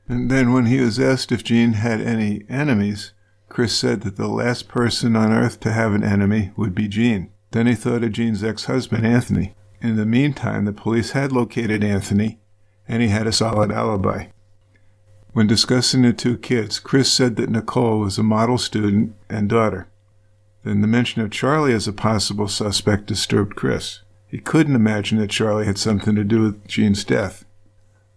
And then when he was asked if Jeanne had any enemies, Chris said that the last person on earth to have an enemy would be Jeanne. Then he thought of Jeanne's ex-husband, Anthony. In the meantime, the police had located Anthony, and he had a solid alibi. When discussing the 2 kids, Chris said that Nicole was a model student and daughter. Then the mention of Charlie as a possible suspect disturbed Chris. He couldn't imagine that Charlie had something to do with Jeanne's death.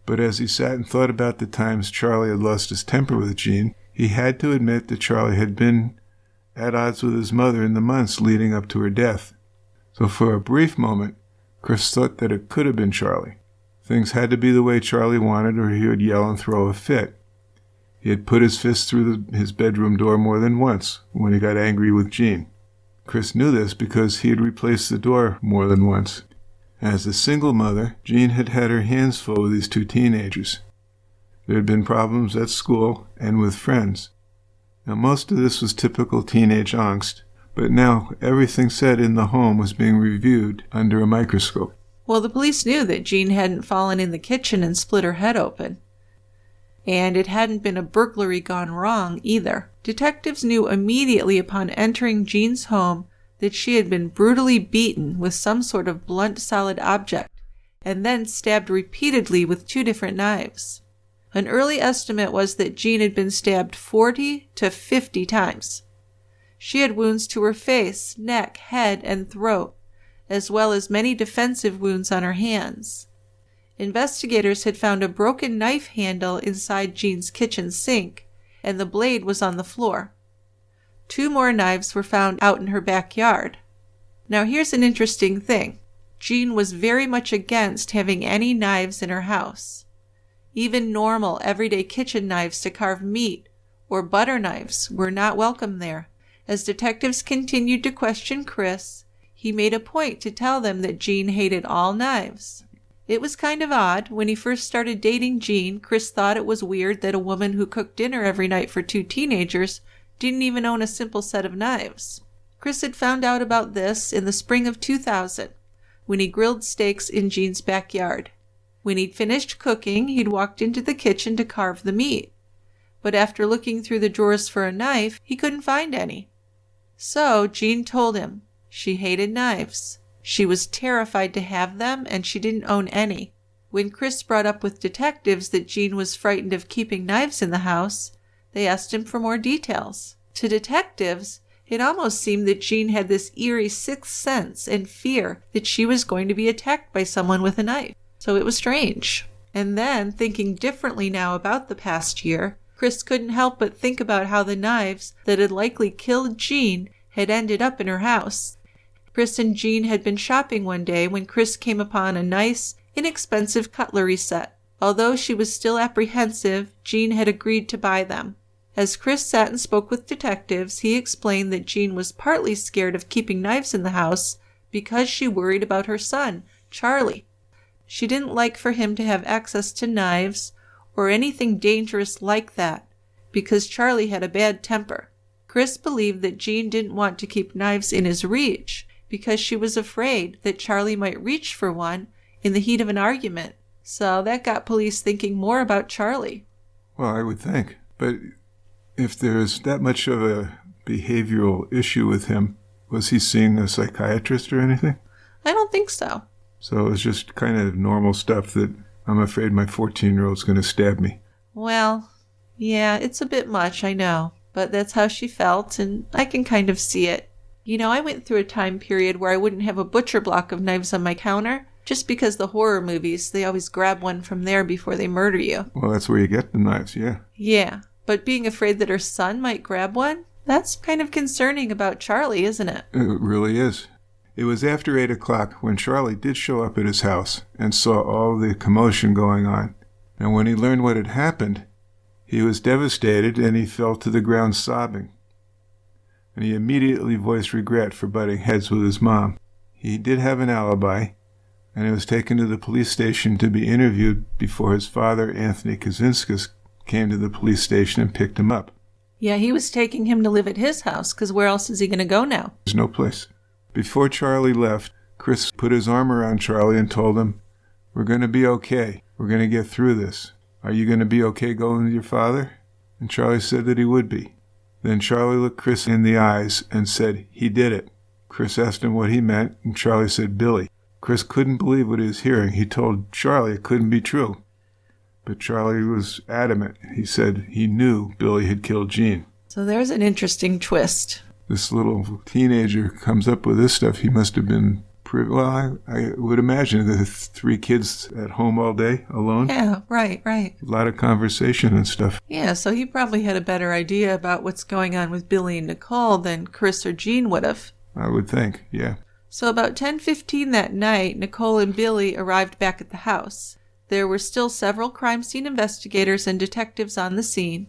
But as he sat and thought about the times Charlie had lost his temper with Jeanne, he had to admit that Charlie had been at odds with his mother in the months leading up to her death. So for a brief moment, Chris thought that it could have been Charlie. Things had to be the way Charlie wanted, or he would yell and throw a fit. He had put his fist through his bedroom door more than once when he got angry with Jeanne. Chris knew this because he had replaced the door more than once. As a single mother, Jeanne had had her hands full with these 2 teenagers. There had been problems at school and with friends. Now most of this was typical teenage angst, but now everything said in the home was being reviewed under a microscope. Well, the police knew that Jeanne hadn't fallen in the kitchen and split her head open. And it hadn't been a burglary gone wrong either. Detectives knew immediately upon entering Jeanne's home that she had been brutally beaten with some sort of blunt solid object, and then stabbed repeatedly with 2 different knives. An early estimate was that Jeanne had been stabbed 40 to 50 times. She had wounds to her face, neck, head, and throat, as well as many defensive wounds on her hands. Investigators had found a broken knife handle inside Jeanne's kitchen sink, and the blade was on the floor. 2 more knives were found out in her backyard. Now here's an interesting thing. Jeanne was very much against having any knives in her house. Even normal, everyday kitchen knives to carve meat or butter knives were not welcome there. As detectives continued to question Chris, he made a point to tell them that Jeanne hated all knives. It was kind of odd. When he first started dating Jeanne, Chris thought it was weird that a woman who cooked dinner every night for 2 teenagers didn't even own a simple set of knives. Chris had found out about this in the spring of 2000, when he grilled steaks in Jeanne's backyard. When he'd finished cooking, he'd walked into the kitchen to carve the meat. But after looking through the drawers for a knife, he couldn't find any. So Jeanne told him she hated knives. She was terrified to have them, and she didn't own any. When Chris brought up with detectives that Jeanne was frightened of keeping knives in the house, they asked him for more details. To detectives, it almost seemed that Jeanne had this eerie sixth sense and fear that she was going to be attacked by someone with a knife. So it was strange. And then, thinking differently now about the past year, Chris couldn't help but think about how the knives that had likely killed Jeanne had ended up in her house. Chris and Jeanne had been shopping one day when Chris came upon a nice, inexpensive cutlery set. Although she was still apprehensive, Jeanne had agreed to buy them. As Chris sat and spoke with detectives, he explained that Jeanne was partly scared of keeping knives in the house because she worried about her son, Charlie. She didn't like for him to have access to knives or anything dangerous like that because Charlie had a bad temper. Chris believed that Jeanne didn't want to keep knives in his reach because she was afraid that Charlie might reach for one in the heat of an argument. So that got police thinking more about Charlie. Well, I would think. But if there's that much of a behavioral issue with him, was he seeing a psychiatrist or anything? I don't think so. So it was just kind of normal stuff that I'm afraid my 14-year-old's going to stab me. Well, yeah, it's a bit much, I know. but that's how she felt, and I can kind of see it. You know, I went through a time period where I wouldn't have a butcher block of knives on my counter, just because the horror movies, they always grab one from there before they murder you. Well, that's where you get the knives, yeah. Yeah, but being afraid that her son might grab one, that's kind of concerning about Charlie, isn't it? It really is. It was after 8 o'clock when Charlie did show up at his house and saw all the commotion going on. And when he learned what had happened, he was devastated and he fell to the ground sobbing. And he immediately voiced regret for butting heads with his mom. He did have an alibi, and he was taken to the police station to be interviewed before his father, Anthony Kaczynskis, came to the police station and picked him up. Yeah, he was taking him to live at his house, because where else is he going to go now? There's no place. Before Charlie left, Chris put his arm around Charlie and told him, "We're going to be okay. We're going to get through this. Are you going to be okay going with your father?" And Charlie said that he would be. Then Charlie looked Chris in the eyes and said he did it. Chris asked him what he meant, and Charlie said Billy. Chris couldn't believe what he was hearing. He told Charlie it couldn't be true. But Charlie was adamant. He said he knew Billy had killed Jeanne. So there's an interesting twist. This little teenager comes up with this stuff. He must have been well, I would imagine the 3 kids at home all day alone. Yeah, right. A lot of conversation and stuff. Yeah, so he probably had a better idea about what's going on with Billy and Nicole than Chris or Jeanne would have. I would think, yeah. So about 10:15 that night, Nicole and Billy arrived back at the house. There were still several crime scene investigators and detectives on the scene,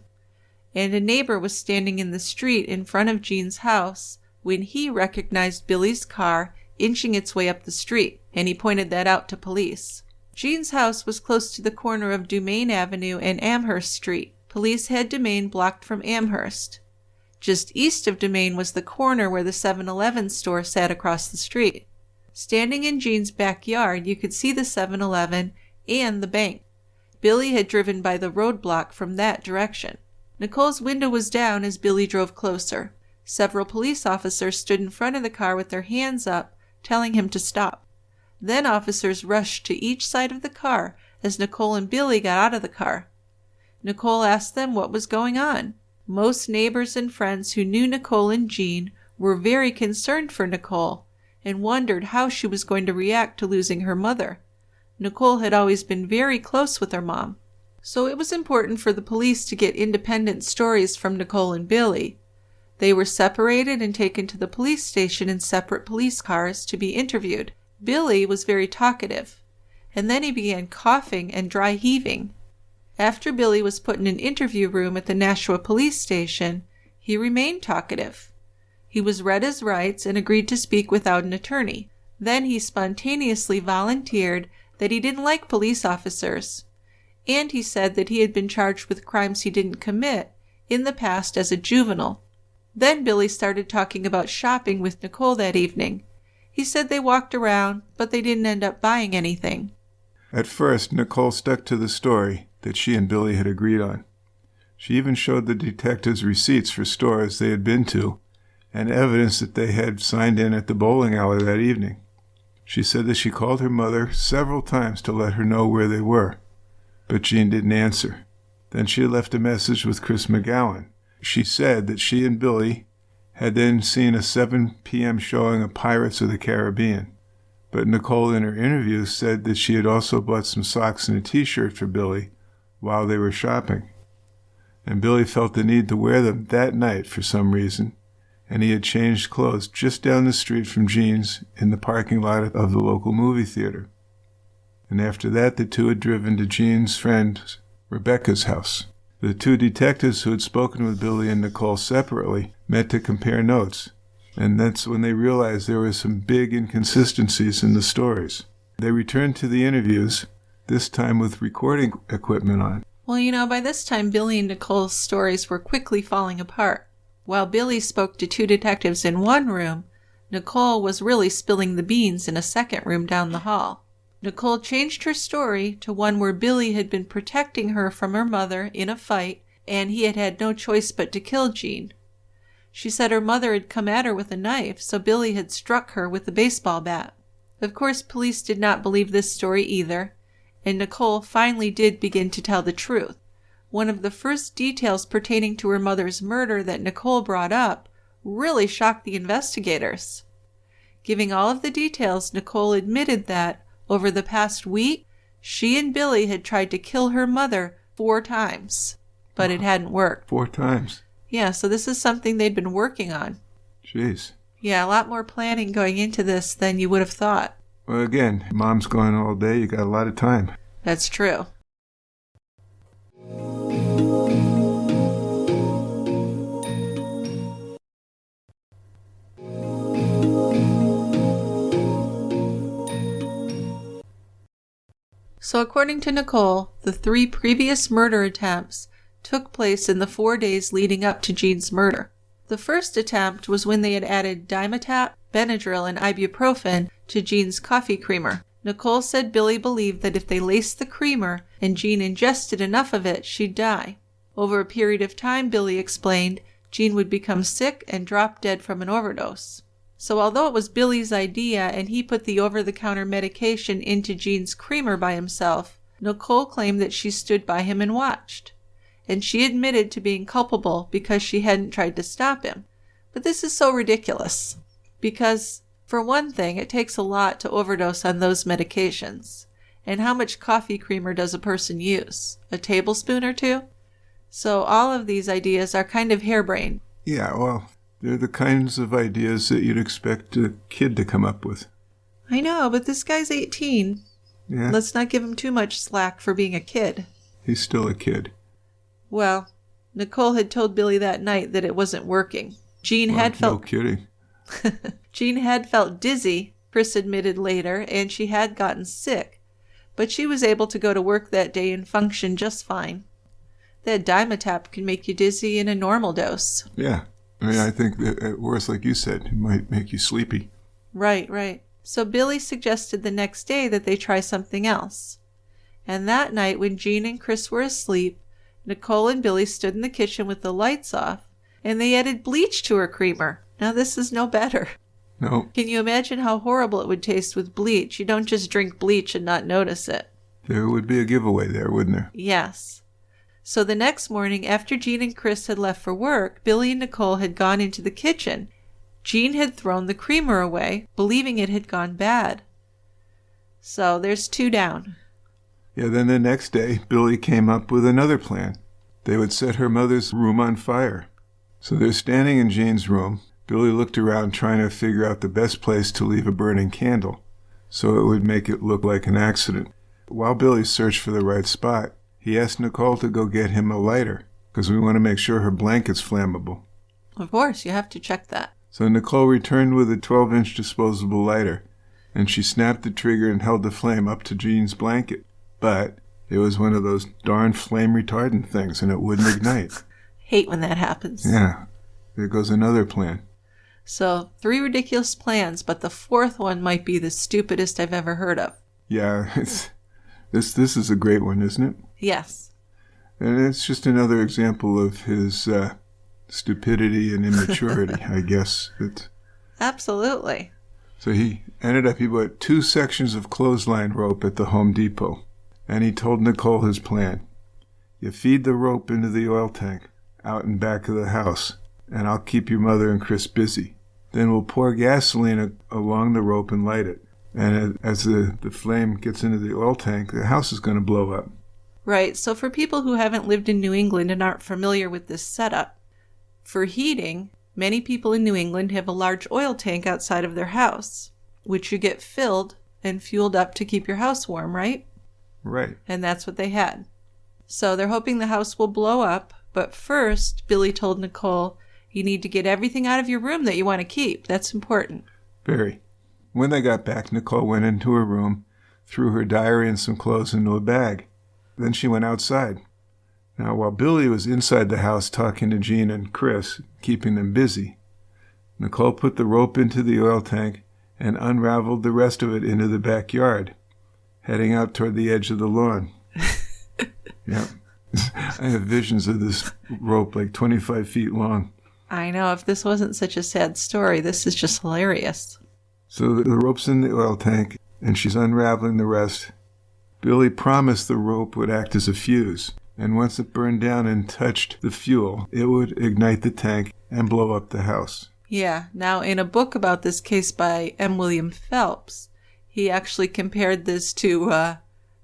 and a neighbor was standing in the street in front of Jeanne's house when he recognized Billy's car inching its way up the street, and he pointed that out to police. Jeanne's house was close to the corner of Dumaine Avenue and Amherst Street. Police had Dumaine blocked from Amherst. Just east of Dumaine was the corner where the 7-Eleven store sat across the street. Standing in Jeanne's backyard, you could see the 7-Eleven and the bank. Billy had driven by the roadblock from that direction. Nicole's window was down as Billy drove closer. Several police officers stood in front of the car with their hands up, telling him to stop. Then officers rushed to each side of the car as Nicole and Billy got out of the car. Nicole asked them what was going on. Most neighbors and friends who knew Nicole and Jeanne were very concerned for Nicole and wondered how she was going to react to losing her mother. Nicole had always been very close with her mom. So it was important for the police to get independent stories from Nicole and Billy. They were separated and taken to the police station in separate police cars to be interviewed. Billy was very talkative, and then he began coughing and dry heaving. After Billy was put in an interview room at the Nashua police station, he remained talkative. He was read his rights and agreed to speak without an attorney. Then he spontaneously volunteered that he didn't like police officers, and he said that he had been charged with crimes he didn't commit in the past as a juvenile. Then Billy started talking about shopping with Nicole that evening. He said they walked around, but they didn't end up buying anything. At first, Nicole stuck to the story that she and Billy had agreed on. She even showed the detectives receipts for stores they had been to and evidence that they had signed in at the bowling alley that evening. She said that she called her mother several times to let her know where they were, but Jeanne didn't answer. Then she had left a message with Chris McGowen. She said that she and Billy had then seen a 7 p.m. showing of Pirates of the Caribbean. But Nicole in her interview said that she had also bought some socks and a t-shirt for Billy while they were shopping. And Billy felt the need to wear them that night for some reason, and he had changed clothes just down the street from Jeanne's in the parking lot of the local movie theater. And after that, the two had driven to Jeanne's friend Rebecca's house. The 2 detectives who had spoken with Billy and Nicole separately met to compare notes, and that's when they realized there were some big inconsistencies in the stories. They returned to the interviews, this time with recording equipment on. Well, you know, by this time, Billy and Nicole's stories were quickly falling apart. While Billy spoke to 2 detectives in one room, Nicole was really spilling the beans in a second room down the hall. Nicole changed her story to one where Billy had been protecting her from her mother in a fight, and he had had no choice but to kill Jeanne. She said her mother had come at her with a knife, so Billy had struck her with a baseball bat. Of course, police did not believe this story either, and Nicole finally did begin to tell the truth. One of the first details pertaining to her mother's murder that Nicole brought up really shocked the investigators. Giving all of the details, Nicole admitted that, over the past week, she and Billy had tried to kill her mother 4 times, but it hadn't worked. 4 times? Yeah, so this is something they'd been working on. Jeez. Yeah, a lot more planning going into this than you would have thought. Well, again, Mom's gone all day. You got a lot of time. That's true. So according to Nicole, the 3 previous murder attempts took place in the 4 days leading up to Jeanne's murder. The first attempt was when they had added Dimetap, Benadryl, and ibuprofen to Jeanne's coffee creamer. Nicole said Billy believed that if they laced the creamer and Jeanne ingested enough of it, she'd die. Over a period of time, Billy explained, Jeanne would become sick and drop dead from an overdose. So although it was Billy's idea and he put the over-the-counter medication into Jeanne's creamer by himself, Nicole claimed that she stood by him and watched. And she admitted to being culpable because she hadn't tried to stop him. But this is so ridiculous. Because, for one thing, it takes a lot to overdose on those medications. And how much coffee creamer does a person use? A tablespoon or 2? So all of these ideas are kind of harebrained. Yeah, well, they're the kinds of ideas that you'd expect a kid to come up with. I know, but this guy's 18. Yeah. Let's not give him too much slack for being a kid. He's still a kid. Well, Nicole had told Billy that night that it wasn't working. Jeanne had felt... No kidding. Jeanne had felt dizzy, Chris admitted later, and she had gotten sick. But she was able to go to work that day and function just fine. That Dimetap can make you dizzy in a normal dose. Yeah. I mean, I think that at worst, like you said, it might make you sleepy. Right. So Billy suggested the next day that they try something else. And that night, when Jeanne and Chris were asleep, Nicole and Billy stood in the kitchen with the lights off, and they added bleach to her creamer. Now this is no better. No. Can you imagine how horrible it would taste with bleach? You don't just drink bleach and not notice it. There would be a giveaway there, wouldn't there? Yes. So the next morning, after Jeanne and Chris had left for work, Billy and Nicole had gone into the kitchen. Jeanne had thrown the creamer away, believing it had gone bad. So there's 2 down. Yeah, then the next day, Billy came up with another plan. They would set her mother's room on fire. So they're standing in Jeanne's room. Billy looked around trying to figure out the best place to leave a burning candle, so it would make it look like an accident. While Billy searched for the right spot, he asked Nicole to go get him a lighter, because we want to make sure her blanket's flammable. Of course, you have to check that. So Nicole returned with a 12-inch disposable lighter, and she snapped the trigger and held the flame up to Jeanne's blanket. But it was one of those darn flame retardant things, and it wouldn't ignite. Hate when that happens. Yeah. There goes another plan. So 3 ridiculous plans, but the 4th one might be the stupidest I've ever heard of. Yeah, this is a great one, isn't it? Yes. And it's just another example of his stupidity and immaturity, I guess. Absolutely. So he bought 2 sections of clothesline rope at the Home Depot, and he told Nicole his plan. You feed the rope into the oil tank out in back of the house, and I'll keep your mother and Chris busy. Then we'll pour gasoline along the rope and light it. And as the flame gets into the oil tank, the house is going to blow up. Right, so for people who haven't lived in New England and aren't familiar with this setup, for heating, many people in New England have a large oil tank outside of their house, which you get filled and fueled up to keep your house warm, right? Right. And that's what they had. So they're hoping the house will blow up, but first, Billy told Nicole, you need to get everything out of your room that you want to keep. That's important. Very. When they got back, Nicole went into her room, threw her diary and some clothes into a bag. Then she went outside. Now, while Billy was inside the house talking to Jeanne and Chris, keeping them busy, Nicole put the rope into the oil tank and unraveled the rest of it into the backyard, heading out toward the edge of the lawn. Yeah. I have visions of this rope like 25 feet long. I know. If this wasn't such a sad story, this is just hilarious. So the rope's in the oil tank, and she's unraveling the rest. Billy promised the rope would act as a fuse. And once it burned down and touched the fuel, it would ignite the tank and blow up the house. Yeah. Now, in a book about this case by M. William Phelps, he actually compared this to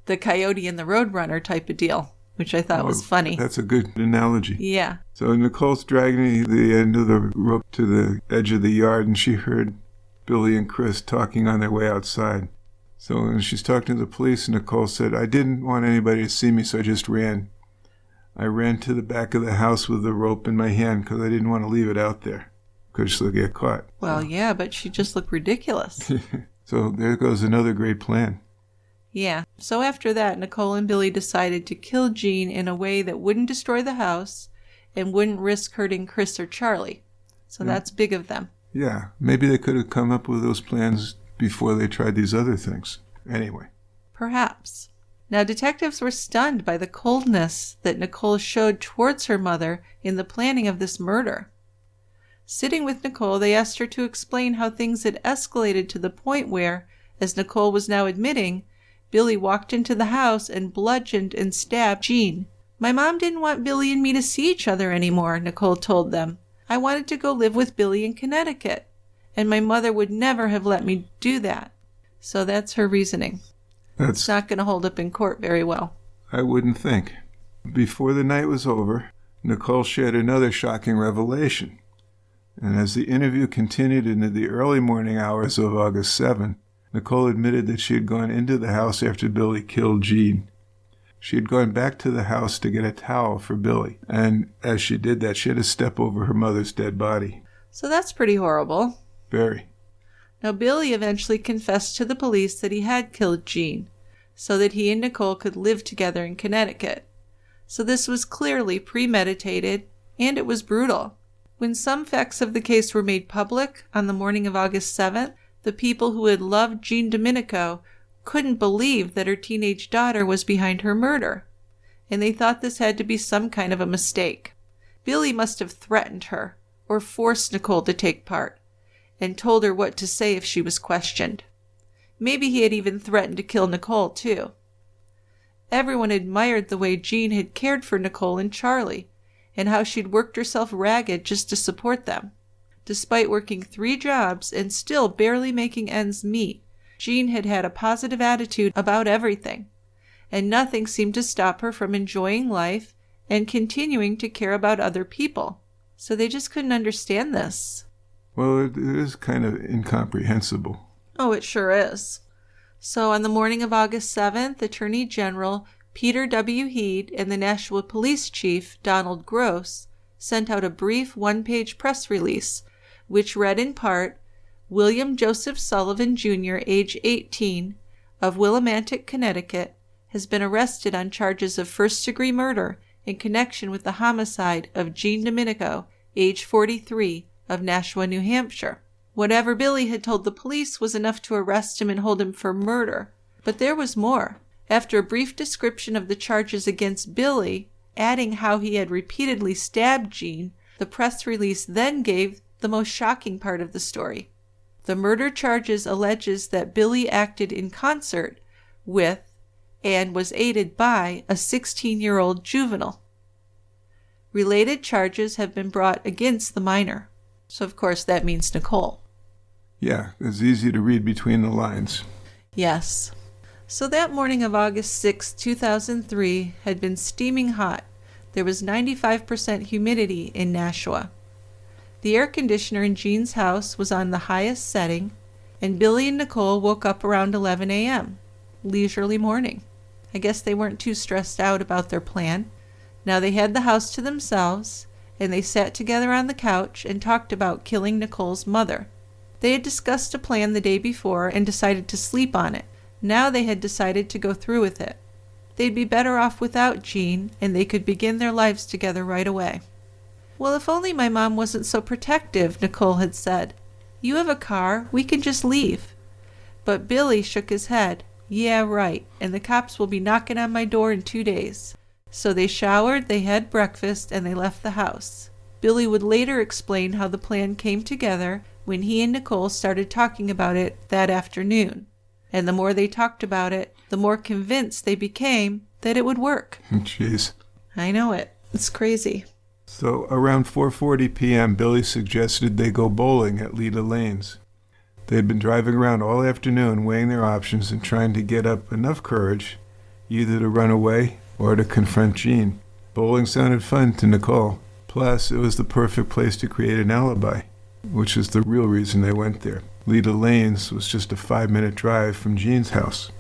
the Coyote and the Roadrunner type of deal, which I thought was funny. That's a good analogy. Yeah. So Nicole's dragging the end of the rope to the edge of the yard, and she heard Billy and Chris talking on their way outside. So when she's talking to the police, Nicole said, "I didn't want anybody to see me, so I just ran. I ran to the back of the house with the rope in my hand because I didn't want to leave it out there because she'll get caught." Well, yeah, but she just looked ridiculous. So there goes another great plan. Yeah. So after that, Nicole and Billy decided to kill Jeanne in a way that wouldn't destroy the house and wouldn't risk hurting Chris or Charlie. So that's big of them. Yeah, maybe they could have come up with those plans before they tried these other things. Anyway. Perhaps. Now, detectives were stunned by the coldness that Nicole showed towards her mother in the planning of this murder. Sitting with Nicole, they asked her to explain how things had escalated to the point where, as Nicole was now admitting, Billy walked into the house and bludgeoned and stabbed Jeanne. "My mom didn't want Billy and me to see each other anymore," Nicole told them. "I wanted to go live with Billy in Connecticut, and my mother would never have let me do that." So that's her reasoning. It's not going to hold up in court very well. I wouldn't think. Before the night was over, Nicole shared another shocking revelation. And as the interview continued into the early morning hours of August 7, Nicole admitted that she had gone into the house after Billy killed Jeanne. She had gone back to the house to get a towel for Billy, and as she did that, she had to step over her mother's dead body. So that's pretty horrible. Very. Now, Billy eventually confessed to the police that he had killed Jeanne, so that he and Nicole could live together in Connecticut. So this was clearly premeditated, and it was brutal. When some facts of the case were made public on the morning of August 7th, the people who had loved Jeanne Dominico couldn't believe that her teenage daughter was behind her murder, and they thought this had to be some kind of a mistake. Billy must have threatened her, or forced Nicole to take part, and told her what to say if she was questioned. Maybe he had even threatened to kill Nicole, too. Everyone admired the way Jeanne had cared for Nicole and Charlie, and how she'd worked herself ragged just to support them. Despite working 3 jobs and still barely making ends meet, Jeanne had had a positive attitude about everything, and nothing seemed to stop her from enjoying life and continuing to care about other people. So they just couldn't understand this. Well, it is kind of incomprehensible. Oh, it sure is. So on the morning of August 7th, Attorney General Peter W. Heed and the Nashua Police Chief, Donald Gross, sent out a brief 1-page press release, which read in part, "William Joseph Sullivan, Jr., age 18, of Willimantic, Connecticut, has been arrested on charges of first-degree murder in connection with the homicide of Jeanne Dominico, age 43, of Nashua, New Hampshire." Whatever Billy had told the police was enough to arrest him and hold him for murder. But there was more. After a brief description of the charges against Billy, adding how he had repeatedly stabbed Jeanne, the press release then gave the most shocking part of the story. The murder charges alleges that Billy acted in concert with and was aided by a 16-year-old juvenile. Related charges have been brought against the minor. So, of course, that means Nicole. Yeah, it's easy to read between the lines. Yes. So that morning of August 6, 2003 had been steaming hot. There was 95% humidity in Nashua. The air conditioner in Jeanne's house was on the highest setting, and Billy and Nicole woke up around 11 a.m., leisurely morning. I guess they weren't too stressed out about their plan. Now they had the house to themselves, and they sat together on the couch and talked about killing Nicole's mother. They had discussed a plan the day before and decided to sleep on it. Now they had decided to go through with it. They'd be better off without Jeanne, and they could begin their lives together right away. "Well, if only my mom wasn't so protective," Nicole had said. "You have a car, we can just leave." But Billy shook his head. "Yeah, right, and the cops will be knocking on my door in 2 days." So they showered, they had breakfast, and they left the house. Billy would later explain how the plan came together when he and Nicole started talking about it that afternoon. And the more they talked about it, the more convinced they became that it would work. Jeez. I know it. It's crazy. So around 4:40 p.m., Billy suggested they go bowling at Leda Lanes. They had been driving around all afternoon weighing their options and trying to get up enough courage either to run away or to confront Jeanne. Bowling sounded fun to Nicole. Plus, it was the perfect place to create an alibi, which is the real reason they went there. Leda Lanes was just a 5-minute drive from Jeanne's house.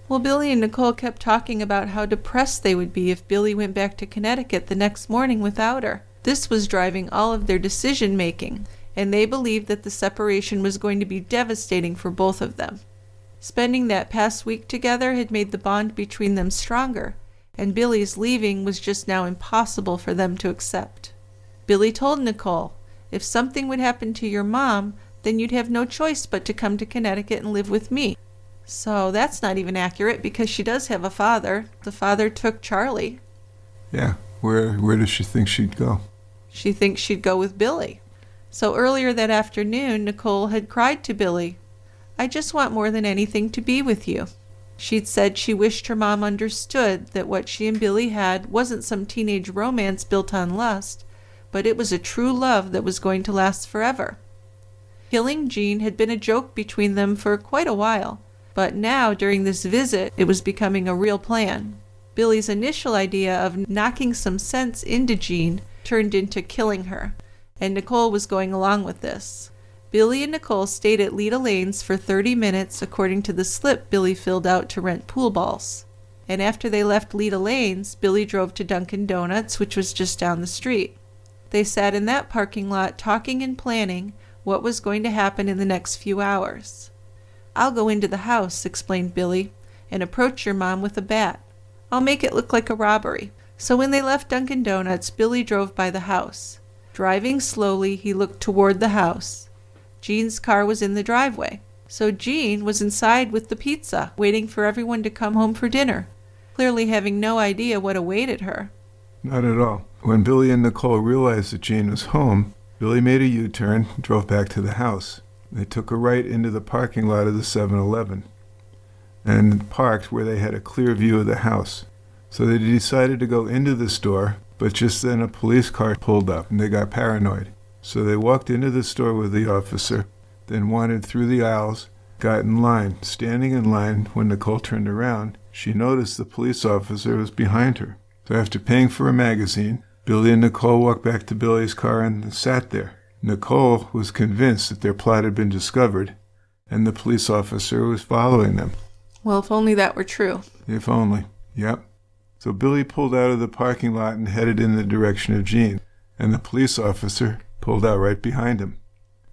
Well, Billy and Nicole kept talking about how depressed they would be if Billy went back to Connecticut the next morning without her. This was driving all of their decision-making, and they believed that the separation was going to be devastating for both of them. Spending that past week together had made the bond between them stronger, and Billy's leaving was just now impossible for them to accept. Billy told Nicole, "If something would happen to your mom, then you'd have no choice but to come to Connecticut and live with me." So that's not even accurate because she does have a father. The father took Charlie. Yeah, where does she think she'd go? She thinks she'd go with Billy. So earlier that afternoon, Nicole had cried to Billy, "I just want more than anything to be with you." She'd said she wished her mom understood that what she and Billy had wasn't some teenage romance built on lust, but it was a true love that was going to last forever. Killing Jeanne had been a joke between them for quite a while, but now, during this visit, it was becoming a real plan. Billy's initial idea of knocking some sense into Jeanne turned into killing her, and Nicole was going along with this. Billy and Nicole stayed at Leda Lanes for 30 minutes according to the slip Billy filled out to rent pool balls. And after they left Leda Lanes, Billy drove to Dunkin' Donuts, which was just down the street. They sat in that parking lot talking and planning what was going to happen in the next few hours. "I'll go into the house," explained Billy, "and approach your mom with a bat. I'll make it look like a robbery." So when they left Dunkin' Donuts, Billy drove by the house. Driving slowly, he looked toward the house. Jeanne's car was in the driveway. So Jeanne was inside with the pizza, waiting for everyone to come home for dinner, clearly having no idea what awaited her. Not at all. When Billy and Nicole realized that Jeanne was home, Billy made a U-turn and drove back to the house. They took a right into the parking lot of the 7-Eleven and parked where they had a clear view of the house. So they decided to go into the store, but just then a police car pulled up and they got paranoid. So they walked into the store with the officer, then wandered through the aisles, got in line. Standing in line, when Nicole turned around, she noticed the police officer was behind her. So after paying for a magazine, Billy and Nicole walked back to Billy's car and sat there. Nicole was convinced that their plot had been discovered, and the police officer was following them. Well, if only that were true. If only. Yep. So Billy pulled out of the parking lot and headed in the direction of Jeanne, and the police officer pulled out right behind him.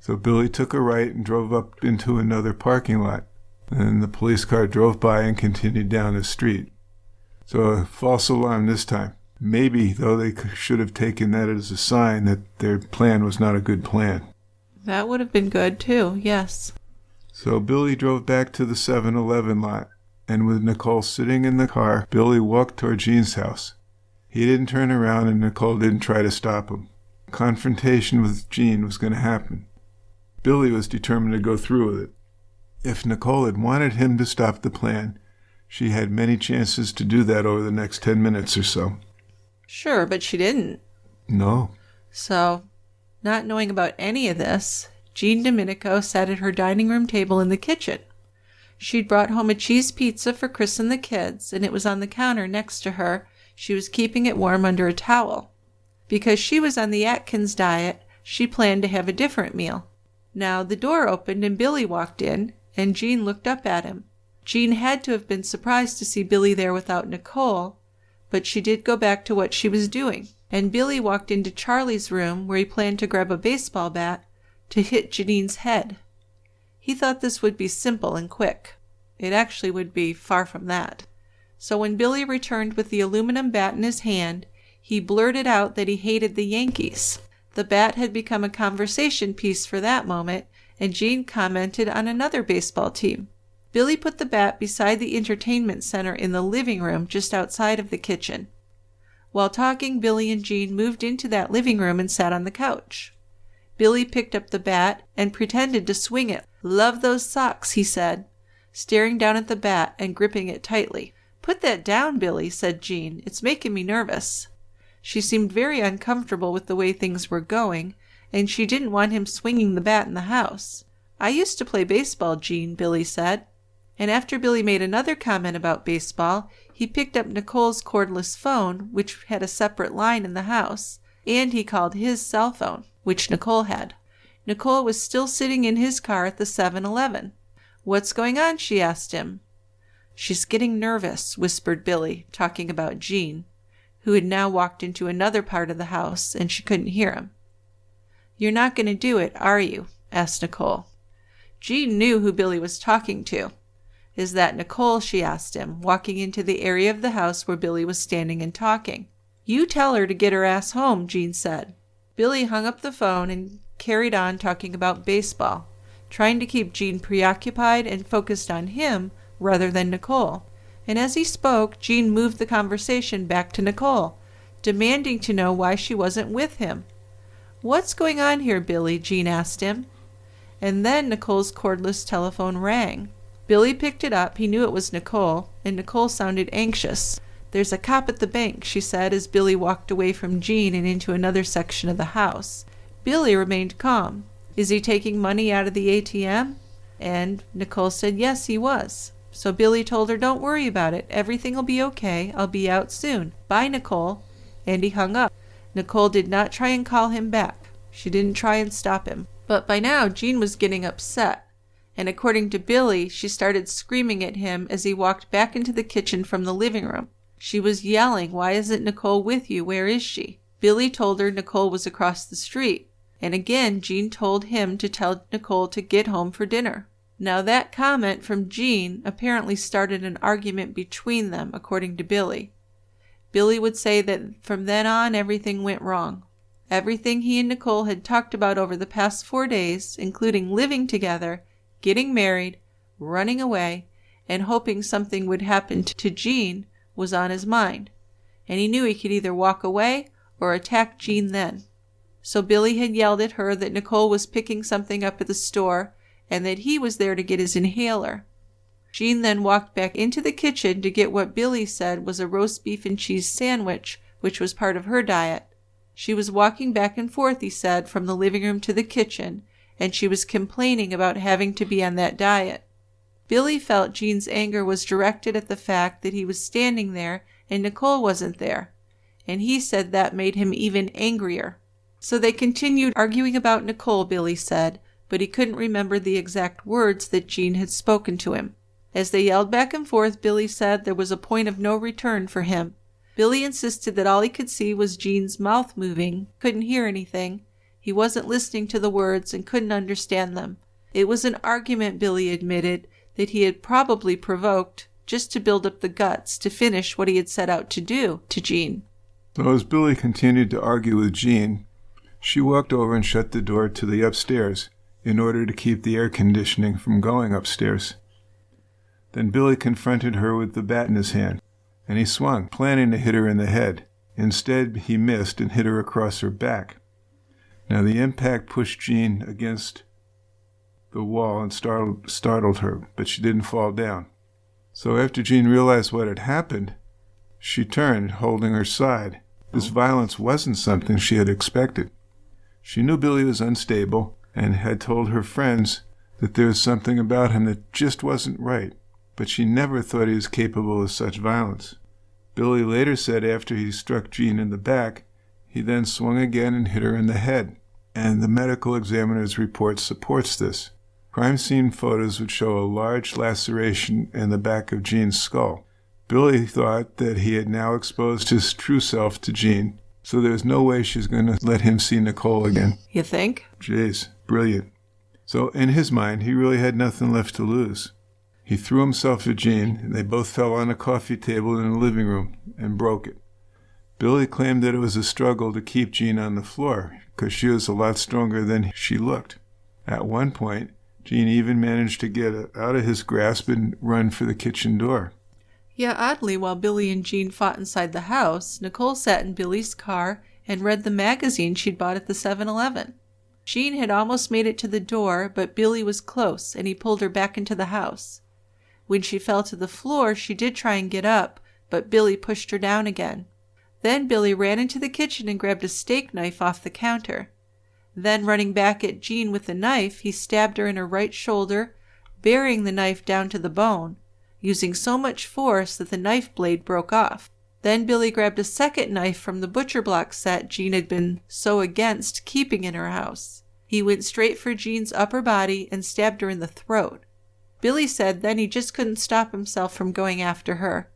So Billy took a right and drove up into another parking lot, and the police car drove by and continued down the street. So a false alarm this time. Maybe, though, they should have taken that as a sign that their plan was not a good plan. That would have been good, too, yes. So Billy drove back to the 7-Eleven lot, and with Nicole sitting in the car, Billy walked toward Jeanne's house. He didn't turn around, and Nicole didn't try to stop him. Confrontation with Jeanne was going to happen. Billy was determined to go through with it. If Nicole had wanted him to stop the plan, she had many chances to do that over the next 10 minutes or so. Sure, but she didn't. No. So, not knowing about any of this, Jeanne Dominico sat at her dining room table in the kitchen. She'd brought home a cheese pizza for Chris and the kids, and it was on the counter next to her. She was keeping it warm under a towel. Because she was on the Atkins diet, she planned to have a different meal. Now the door opened and Billy walked in, and Jeanne looked up at him. Jeanne had to have been surprised to see Billy there without Nicole, but she did go back to what she was doing, and Billy walked into Charlie's room where he planned to grab a baseball bat to hit Janine's head. He thought this would be simple and quick. It actually would be far from that. So when Billy returned with the aluminum bat in his hand, he blurted out that he hated the Yankees. The bat had become a conversation piece for that moment, and Jeanne commented on another baseball team. Billy put the bat beside the entertainment center in the living room just outside of the kitchen. While talking, Billy and Jeanne moved into that living room and sat on the couch. Billy picked up the bat and pretended to swing it. "Love those socks," he said, staring down at the bat and gripping it tightly. "Put that down, Billy," said Jeanne. "It's making me nervous." She seemed very uncomfortable with the way things were going, and she didn't want him swinging the bat in the house. "I used to play baseball, Jeanne," Billy said. And after Billy made another comment about baseball, he picked up Nicole's cordless phone, which had a separate line in the house, and he called his cell phone, which Nicole had. Nicole was still sitting in his car at the 7-Eleven. "What's going on?" she asked him. "She's getting nervous," whispered Billy, talking about Jeanne, who had now walked into another part of the house, and she couldn't hear him. "You're not going to do it, are you?" asked Nicole. Jeanne knew who Billy was talking to. "Is that Nicole?" she asked him, walking into the area of the house where Billy was standing and talking. "You tell her to get her ass home," Jeanne said. Billy hung up the phone and carried on talking about baseball, trying to keep Jeanne preoccupied and focused on him rather than Nicole. And as he spoke, Jeanne moved the conversation back to Nicole, demanding to know why she wasn't with him. "What's going on here, Billy?" Jeanne asked him. And then Nicole's cordless telephone rang. Billy picked it up. He knew it was Nicole, and Nicole sounded anxious. "There's a cop at the bank," she said as Billy walked away from Jeanne and into another section of the house. Billy remained calm. "Is he taking money out of the ATM?" And Nicole said yes, he was. So Billy told her, "Don't worry about it. Everything will be okay. I'll be out soon. Bye, Nicole." And he hung up. Nicole did not try and call him back. She didn't try and stop him. But by now, Jeanne was getting upset. And according to Billy, she started screaming at him as he walked back into the kitchen from the living room. She was yelling, "Why isn't Nicole with you? Where is she?" Billy told her Nicole was across the street. And again, Jeanne told him to tell Nicole to get home for dinner. Now that comment from Jeanne apparently started an argument between them, according to Billy. Billy would say that from then on, everything went wrong. Everything he and Nicole had talked about over the past 4 days, including living together, getting married, running away, and hoping something would happen to Jeanne, was on his mind. And he knew he could either walk away or attack Jeanne then. So Billy had yelled at her that Nicole was picking something up at the store and that he was there to get his inhaler. Jeanne then walked back into the kitchen to get what Billy said was a roast beef and cheese sandwich, which was part of her diet. She was walking back and forth, he said, from the living room to the kitchen, and she was complaining about having to be on that diet. Billy felt Jeanne's anger was directed at the fact that he was standing there and Nicole wasn't there, and he said that made him even angrier. So they continued arguing about Nicole, Billy said, but he couldn't remember the exact words that Jeanne had spoken to him. As they yelled back and forth, Billy said there was a point of no return for him. Billy insisted that all he could see was Jeanne's mouth moving, couldn't hear anything. He wasn't listening to the words and couldn't understand them. It was an argument, Billy admitted, that he had probably provoked just to build up the guts to finish what he had set out to do to Jeanne. So as Billy continued to argue with Jeanne, she walked over and shut the door to the upstairs in order to keep the air conditioning from going upstairs. Then Billy confronted her with the bat in his hand, and he swung, planning to hit her in the head. Instead, he missed and hit her across her back. Now the impact pushed Jeanne against the wall and startled her, but she didn't fall down. So after Jeanne realized what had happened, she turned, holding her side. This violence wasn't something she had expected. She knew Billy was unstable and had told her friends that there was something about him that just wasn't right, but she never thought he was capable of such violence. Billy later said after he struck Jeanne in the back, he then swung again and hit her in the head, and the medical examiner's report supports this. Crime scene photos would show a large laceration in the back of Jeanne's skull. Billy thought that he had now exposed his true self to Jeanne, so there's no way she's going to let him see Nicole again. You think? Jeez, brilliant. So in his mind, he really had nothing left to lose. He threw himself at Jeanne, and they both fell on a coffee table in the living room and broke it. Billy claimed that it was a struggle to keep Jeanne on the floor because she was a lot stronger than she looked. At one point, Jeanne even managed to get out of his grasp and run for the kitchen door. Yeah, oddly, while Billy and Jeanne fought inside the house, Nicole sat in Billy's car and read the magazine she'd bought at the 7-Eleven. Jeanne had almost made it to the door, but Billy was close, and he pulled her back into the house. When she fell to the floor, she did try and get up, but Billy pushed her down again. Then Billy ran into the kitchen and grabbed a steak knife off the counter. Then, running back at Jeanne with the knife, he stabbed her in her right shoulder, burying the knife down to the bone, using so much force that the knife blade broke off. Then Billy grabbed a second knife from the butcher block set Jeanne had been so against keeping in her house. He went straight for Jeanne's upper body and stabbed her in the throat. Billy said then he just couldn't stop himself from going after her.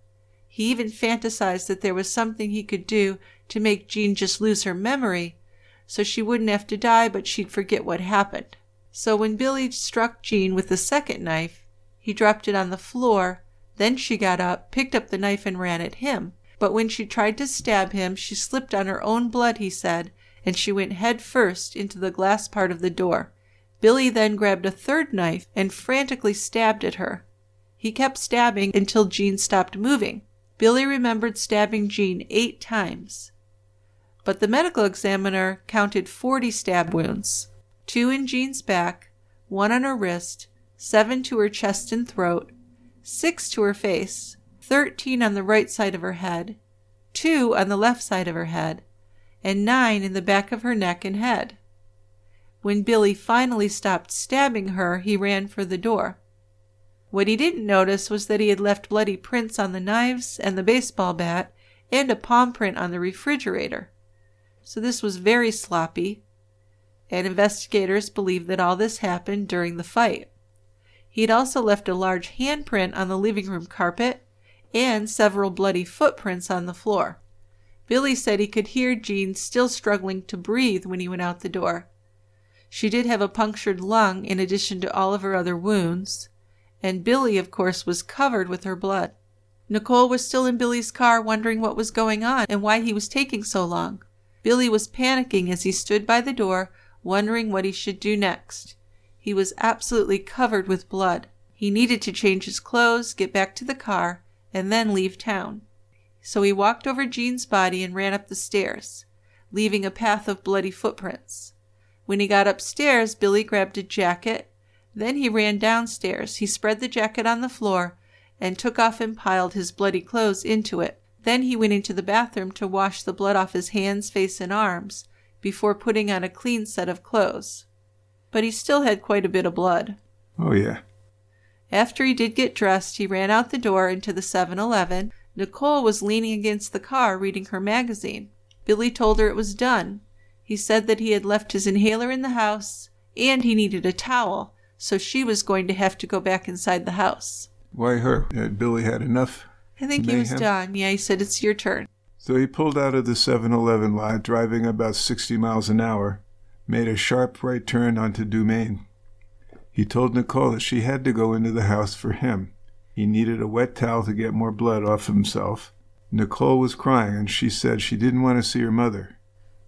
He even fantasized that there was something he could do to make Jeanne just lose her memory, so she wouldn't have to die, but she'd forget what happened. So when Billy struck Jeanne with the second knife, he dropped it on the floor. Then she got up, picked up the knife, and ran at him. But when she tried to stab him, she slipped on her own blood, he said, and she went head first into the glass part of the door. Billy then grabbed a third knife and frantically stabbed at her. He kept stabbing until Jeanne stopped moving. Billy remembered stabbing Jeanne 8 times. But the medical examiner counted 40 stab wounds, 2 in Jeanne's back, 1 on her wrist, 7 to her chest and throat, 6 to her face, 13 on the right side of her head, 2 on the left side of her head, and 9 in the back of her neck and head. When Billy finally stopped stabbing her, he ran for the door. What he didn't notice was that he had left bloody prints on the knives and the baseball bat and a palm print on the refrigerator. So this was very sloppy, and investigators believe that all this happened during the fight. He had also left a large handprint on the living room carpet and several bloody footprints on the floor. Billy said he could hear Jeanne still struggling to breathe when he went out the door. She did have a punctured lung in addition to all of her other wounds, and Billy, of course, was covered with her blood. Nicole was still in Billy's car wondering what was going on and why he was taking so long. Billy was panicking as he stood by the door, wondering what he should do next. He was absolutely covered with blood. He needed to change his clothes, get back to the car, and then leave town. So he walked over Jeanne's body and ran up the stairs, leaving a path of bloody footprints. When he got upstairs, Billy grabbed a jacket. Then he ran downstairs. He spread the jacket on the floor and took off and piled his bloody clothes into it. Then he went into the bathroom to wash the blood off his hands, face, and arms before putting on a clean set of clothes. But he still had quite a bit of blood. Oh, yeah. After he did get dressed, he ran out the door into the 7-Eleven. Nicole was leaning against the car reading her magazine. Billy told her it was done. He said that he had left his inhaler in the house and he needed a towel, so she was going to have to go back inside the house. Why her? Had Billy had enough? I think he was done. Yeah, he said, it's your turn. So he pulled out of the 7-Eleven lot, driving about 60 miles an hour, made a sharp right turn onto Dumaine. He told Nicole that she had to go into the house for him. He needed a wet towel to get more blood off himself. Nicole was crying, and she said she didn't want to see her mother,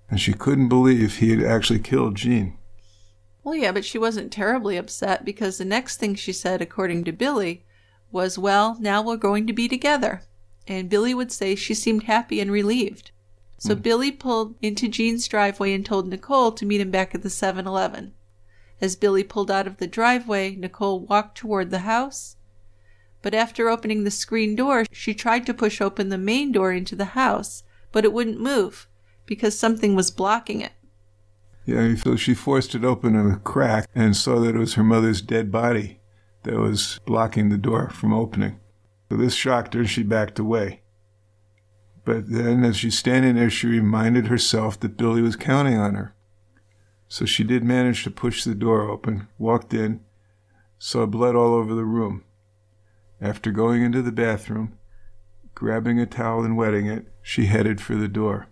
and she couldn't believe he had actually killed Jeanne. Well, yeah, but she wasn't terribly upset because the next thing she said, according to Billy, was, well, now we're going to be together. And Billy would say she seemed happy and relieved. So Billy pulled into Jeanne's driveway and told Nicole to meet him back at the 7-Eleven. As Billy pulled out of the driveway, Nicole walked toward the house. But after opening the screen door, she tried to push open the main door into the house, but it wouldn't move because something was blocking it. Yeah, so she forced it open in a crack and saw that it was her mother's dead body that was blocking the door from opening. So this shocked her and she backed away. But then as she's standing there, she reminded herself that Billy was counting on her. So she did manage to push the door open, walked in, saw blood all over the room. After going into the bathroom, grabbing a towel and wetting it, she headed for the door.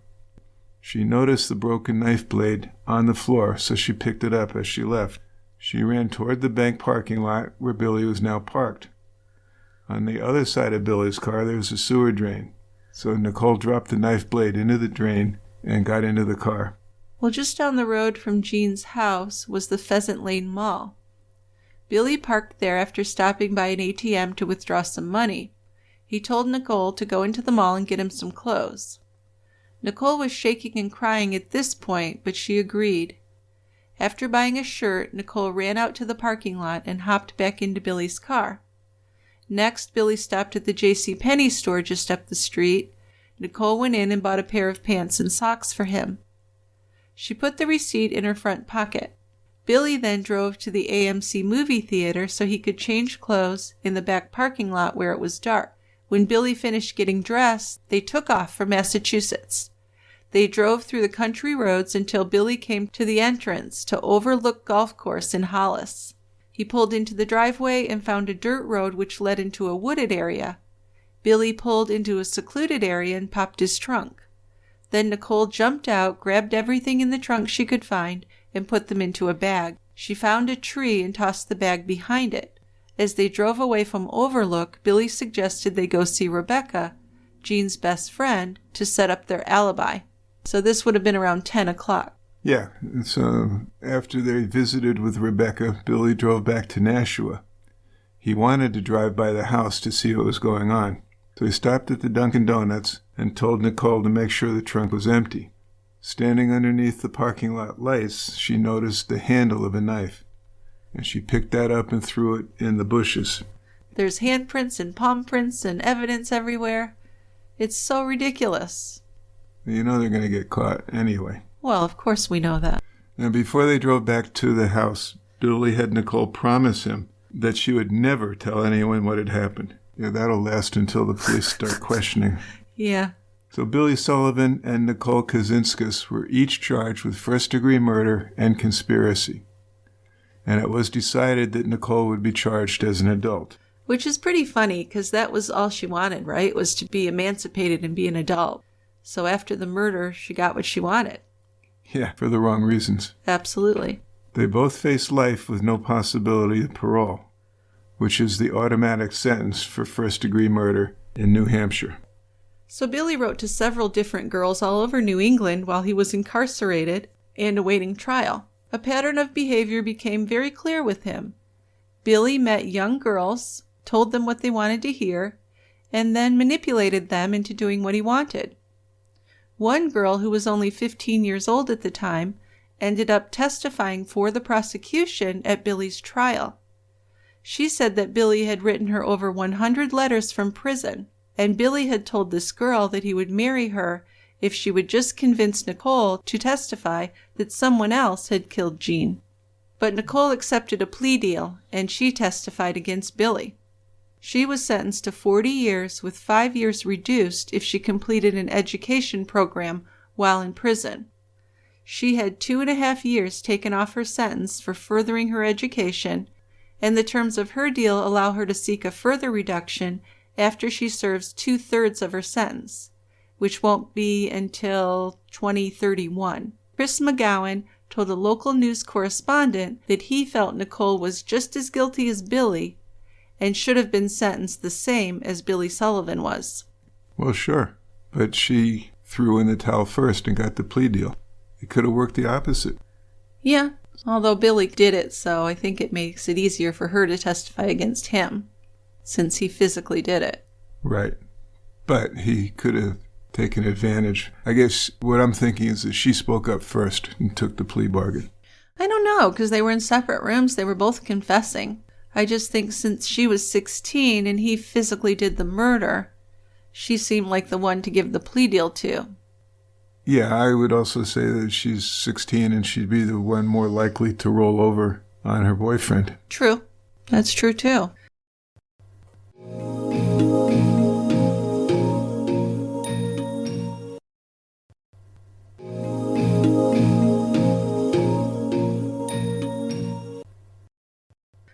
She noticed the broken knife blade on the floor, so she picked it up as she left. She ran toward the bank parking lot where Billy was now parked. On the other side of Billy's car, there was a sewer drain. So Nicole dropped the knife blade into the drain and got into the car. Well, just down the road from Jeanne's house was the Pheasant Lane Mall. Billy parked there after stopping by an ATM to withdraw some money. He told Nicole to go into the mall and get him some clothes. Nicole was shaking and crying at this point, but she agreed. After buying a shirt, Nicole ran out to the parking lot and hopped back into Billy's car. Next, Billy stopped at the JCPenney store just up the street. Nicole went in and bought a pair of pants and socks for him. She put the receipt in her front pocket. Billy then drove to the AMC movie theater so he could change clothes in the back parking lot where it was dark. When Billy finished getting dressed, they took off for Massachusetts. They drove through the country roads until Billy came to the entrance to Overlook Golf Course in Hollis. He pulled into the driveway and found a dirt road which led into a wooded area. Billy pulled into a secluded area and popped his trunk. Then Nicole jumped out, grabbed everything in the trunk she could find, and put them into a bag. She found a tree and tossed the bag behind it. As they drove away from Overlook, Billy suggested they go see Rebecca, Jeanne's best friend, to set up their alibi. So this would have been around 10 o'clock. Yeah, so after they visited with Rebecca, Billy drove back to Nashua. He wanted to drive by the house to see what was going on. So he stopped at the Dunkin' Donuts and told Nicole to make sure the trunk was empty. Standing underneath the parking lot lights, she noticed the handle of a knife, and she picked that up and threw it in the bushes. There's handprints and palm prints and evidence everywhere. It's so ridiculous. You know they're going to get caught anyway. Well, of course we know that. And before they drove back to the house, Billy had Nicole promise him that she would never tell anyone what had happened. Yeah, that'll last until the police start questioning. Yeah. So Billy Sullivan and Nicole Kazinskas were each charged with first-degree murder and conspiracy. And it was decided that Nicole would be charged as an adult. Which is pretty funny, because that was all she wanted, right? Was to be emancipated and be an adult. So after the murder, she got what she wanted. Yeah, for the wrong reasons. Absolutely. They both faced life with no possibility of parole, which is the automatic sentence for first-degree murder in New Hampshire. So Billy wrote to several different girls all over New England while he was incarcerated and awaiting trial. A pattern of behavior became very clear with him. Billy met young girls, told them what they wanted to hear, and then manipulated them into doing what he wanted. One girl, who was only 15 years old at the time, ended up testifying for the prosecution at Billy's trial. She said that Billy had written her over 100 letters from prison, and Billy had told this girl that he would marry her if she would just convince Nicole to testify that someone else had killed Jeanne. But Nicole accepted a plea deal, and she testified against Billy. She was sentenced to 40 years with 5 years reduced if she completed an education program while in prison. She had 2.5 years taken off her sentence for furthering her education, and the terms of her deal allow her to seek a further reduction after she serves 2/3 of her sentence, which won't be until 2031. Chris McGowen told a local news correspondent that he felt Nicole was just as guilty as Billy and should have been sentenced the same as Billy Sullivan was. Well, sure, but she threw in the towel first and got the plea deal. It could have worked the opposite. Yeah, although Billy did it, so I think it makes it easier for her to testify against him, since he physically did it. Right. But he could have taken advantage. I guess what I'm thinking is that she spoke up first and took the plea bargain. I don't know, because they were in separate rooms. They were both confessing. I just think since she was 16 and he physically did the murder, she seemed like the one to give the plea deal to. Yeah, I would also say that she's 16 and she'd be the one more likely to roll over on her boyfriend. True. That's true, too.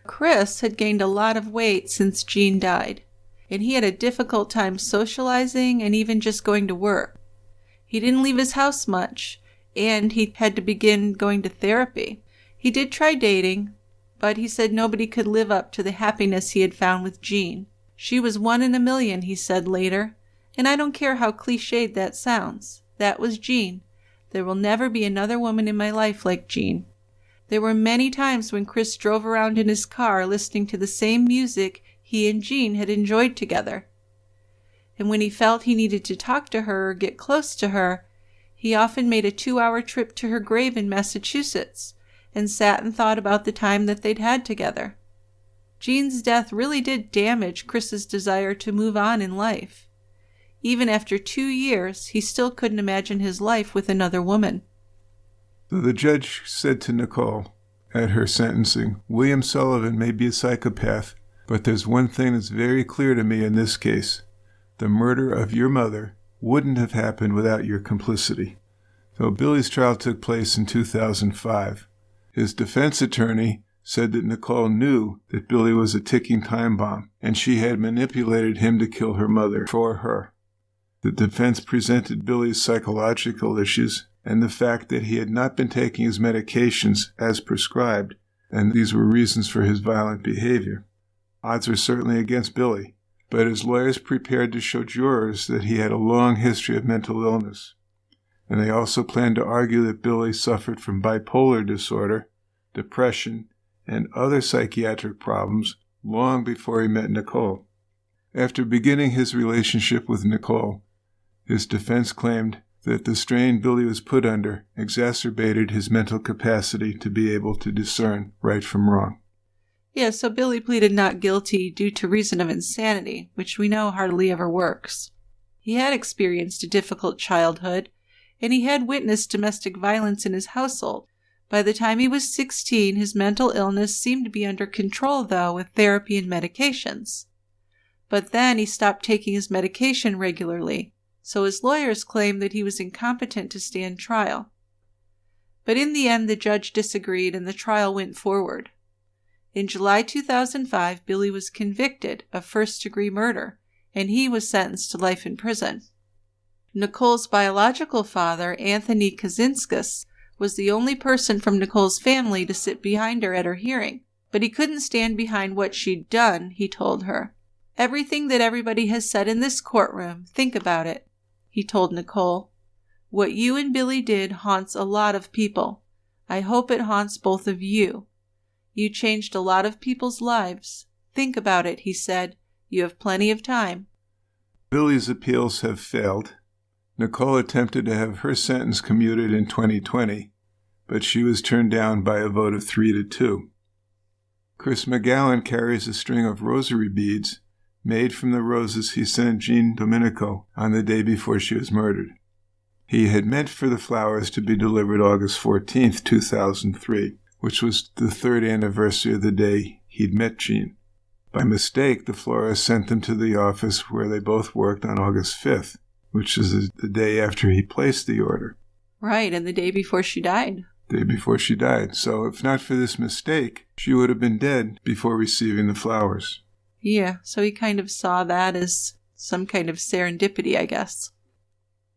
Chris had gained a lot of weight since Jeanne died, and he had a difficult time socializing and even just going to work. He didn't leave his house much, and he had to begin going to therapy. He did try dating, but he said nobody could live up to the happiness he had found with Jeanne. She was 1 in a million, he said later, and I don't care how cliched that sounds. That was Jeanne. There will never be another woman in my life like Jeanne. There were many times when Chris drove around in his car listening to the same music he and Jeanne had enjoyed together. And when he felt he needed to talk to her or get close to her, he often made a 2-hour trip to her grave in Massachusetts and sat and thought about the time that they'd had together. Jeanne's death really did damage Chris's desire to move on in life. Even after 2 years, he still couldn't imagine his life with another woman. So the judge said to Nicole at her sentencing, "William Sullivan may be a psychopath, but there's one thing that's very clear to me in this case. The murder of your mother wouldn't have happened without your complicity." So Billy's trial took place in 2005. His defense attorney said that Nicole knew that Billy was a ticking time bomb, and she had manipulated him to kill her mother for her. The defense presented Billy's psychological issues and the fact that he had not been taking his medications as prescribed, and these were reasons for his violent behavior. Odds were certainly against Billy, but his lawyers prepared to show jurors that he had a long history of mental illness. And they also planned to argue that Billy suffered from bipolar disorder, depression, and other psychiatric problems long before he met Nicole. After beginning his relationship with Nicole, his defense claimed that the strain Billy was put under exacerbated his mental capacity to be able to discern right from wrong. Yeah, so Billy pleaded not guilty due to reason of insanity, which we know hardly ever works. He had experienced a difficult childhood, and he had witnessed domestic violence in his household. By the time he was 16, his mental illness seemed to be under control, though, with therapy and medications. But then he stopped taking his medication regularly, so his lawyers claimed that he was incompetent to stand trial. But in the end, the judge disagreed and the trial went forward. In July 2005, Billy was convicted of first-degree murder, and he was sentenced to life in prison. Nicole's biological father, Anthony Kaczynskis, was the only person from Nicole's family to sit behind her at her hearing, but he couldn't stand behind what she'd done, he told her. "Everything that everybody has said in this courtroom, think about it," he told Nicole. "What you and Billy did haunts a lot of people. I hope it haunts both of you. You changed a lot of people's lives. Think about it," he said. "You have plenty of time." Billy's appeals have failed. Nicole attempted to have her sentence commuted in 2020, but she was turned down by a vote of 3-2. Chris McGowen carries a string of rosary beads made from the roses he sent Jeanne Dominico on the day before she was murdered. He had meant for the flowers to be delivered August 14, 2003, which was the 3rd anniversary of the day he'd met Jeanne. By mistake, the florist sent them to the office where they both worked on August 5th, which is the day after he placed the order. Right, and the day before she died. Day before she died. So if not for this mistake, she would have been dead before receiving the flowers. Yeah, so he kind of saw that as some kind of serendipity, I guess.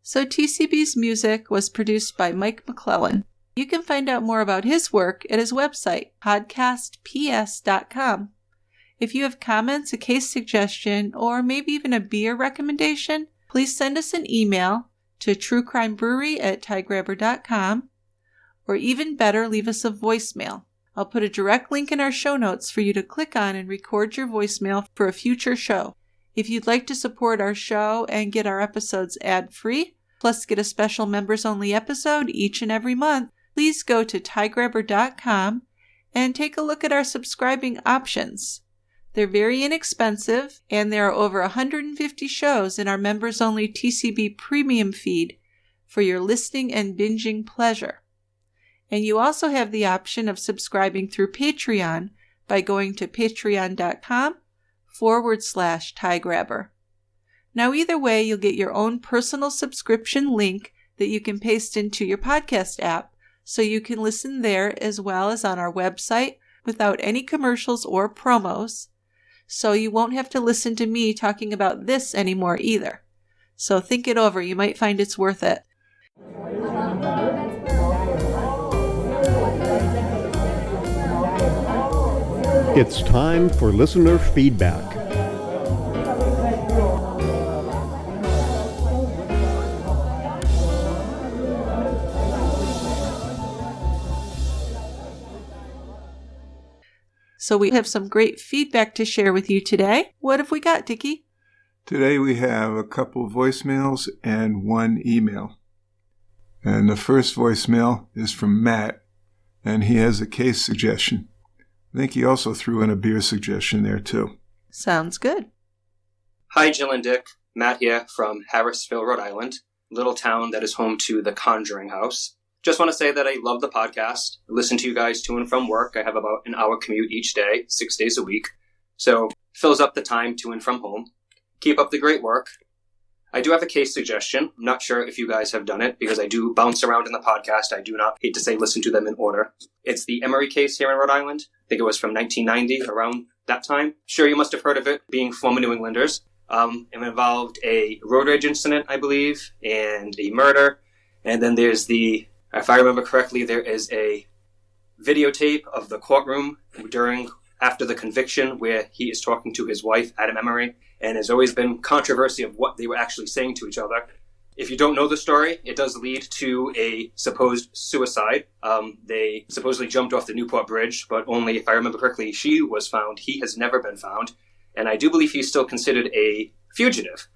So TCB's music was produced by Mike McClellan. You can find out more about his work at his website, podcastps.com. If you have comments, a case suggestion, or maybe even a beer recommendation, please send us an email to truecrimebrewery@tiegrabber.com, or even better, leave us a voicemail. I'll put a direct link in our show notes for you to click on and record your voicemail for a future show. If you'd like to support our show and get our episodes ad-free, plus get a special members-only episode each and every month, please go to tiegrabber.com and take a look at our subscribing options. They're very inexpensive, and there are over 150 shows in our members-only TCB premium feed for your listening and binging pleasure. And you also have the option of subscribing through Patreon by going to patreon.com/tiegrabber. Now, either way, you'll get your own personal subscription link that you can paste into your podcast app, so you can listen there as well as on our website without any commercials or promos. So you won't have to listen to me talking about this anymore either. So think it over. You might find it's worth it. It's time for listener feedback. So we have some great feedback to share with you today. What have we got, Dickie? Today we have a couple voicemails and one email. And the first voicemail is from Matt, and he has a case suggestion. I think he also threw in a beer suggestion there, too. Sounds good. Hi, Jill and Dick. Matt here from Harrisville, Rhode Island, little town that is home to the Conjuring House. Just want to say that I love the podcast. I listen to you guys to and from work. I have about an hour commute each day, 6 days a week. So fills up the time to and from home. Keep up the great work. I do have a case suggestion. I'm not sure if you guys have done it because I do bounce around in the podcast. I do not hate to say listen to them in order. It's the Emory Case here in Rhode Island. I think it was from 1990, around that time. Sure, you must have heard of it, being former New Englanders. It involved a road rage incident, I believe, and a murder. And then there's if I remember correctly, there is a videotape of the courtroom after the conviction where he is talking to his wife, Adam Emory. And there's always been controversy of what they were actually saying to each other. If you don't know the story, it does lead to a supposed suicide. They supposedly jumped off the Newport Bridge, but only, if I remember correctly, she was found. He has never been found. And I do believe he's still considered a fugitive.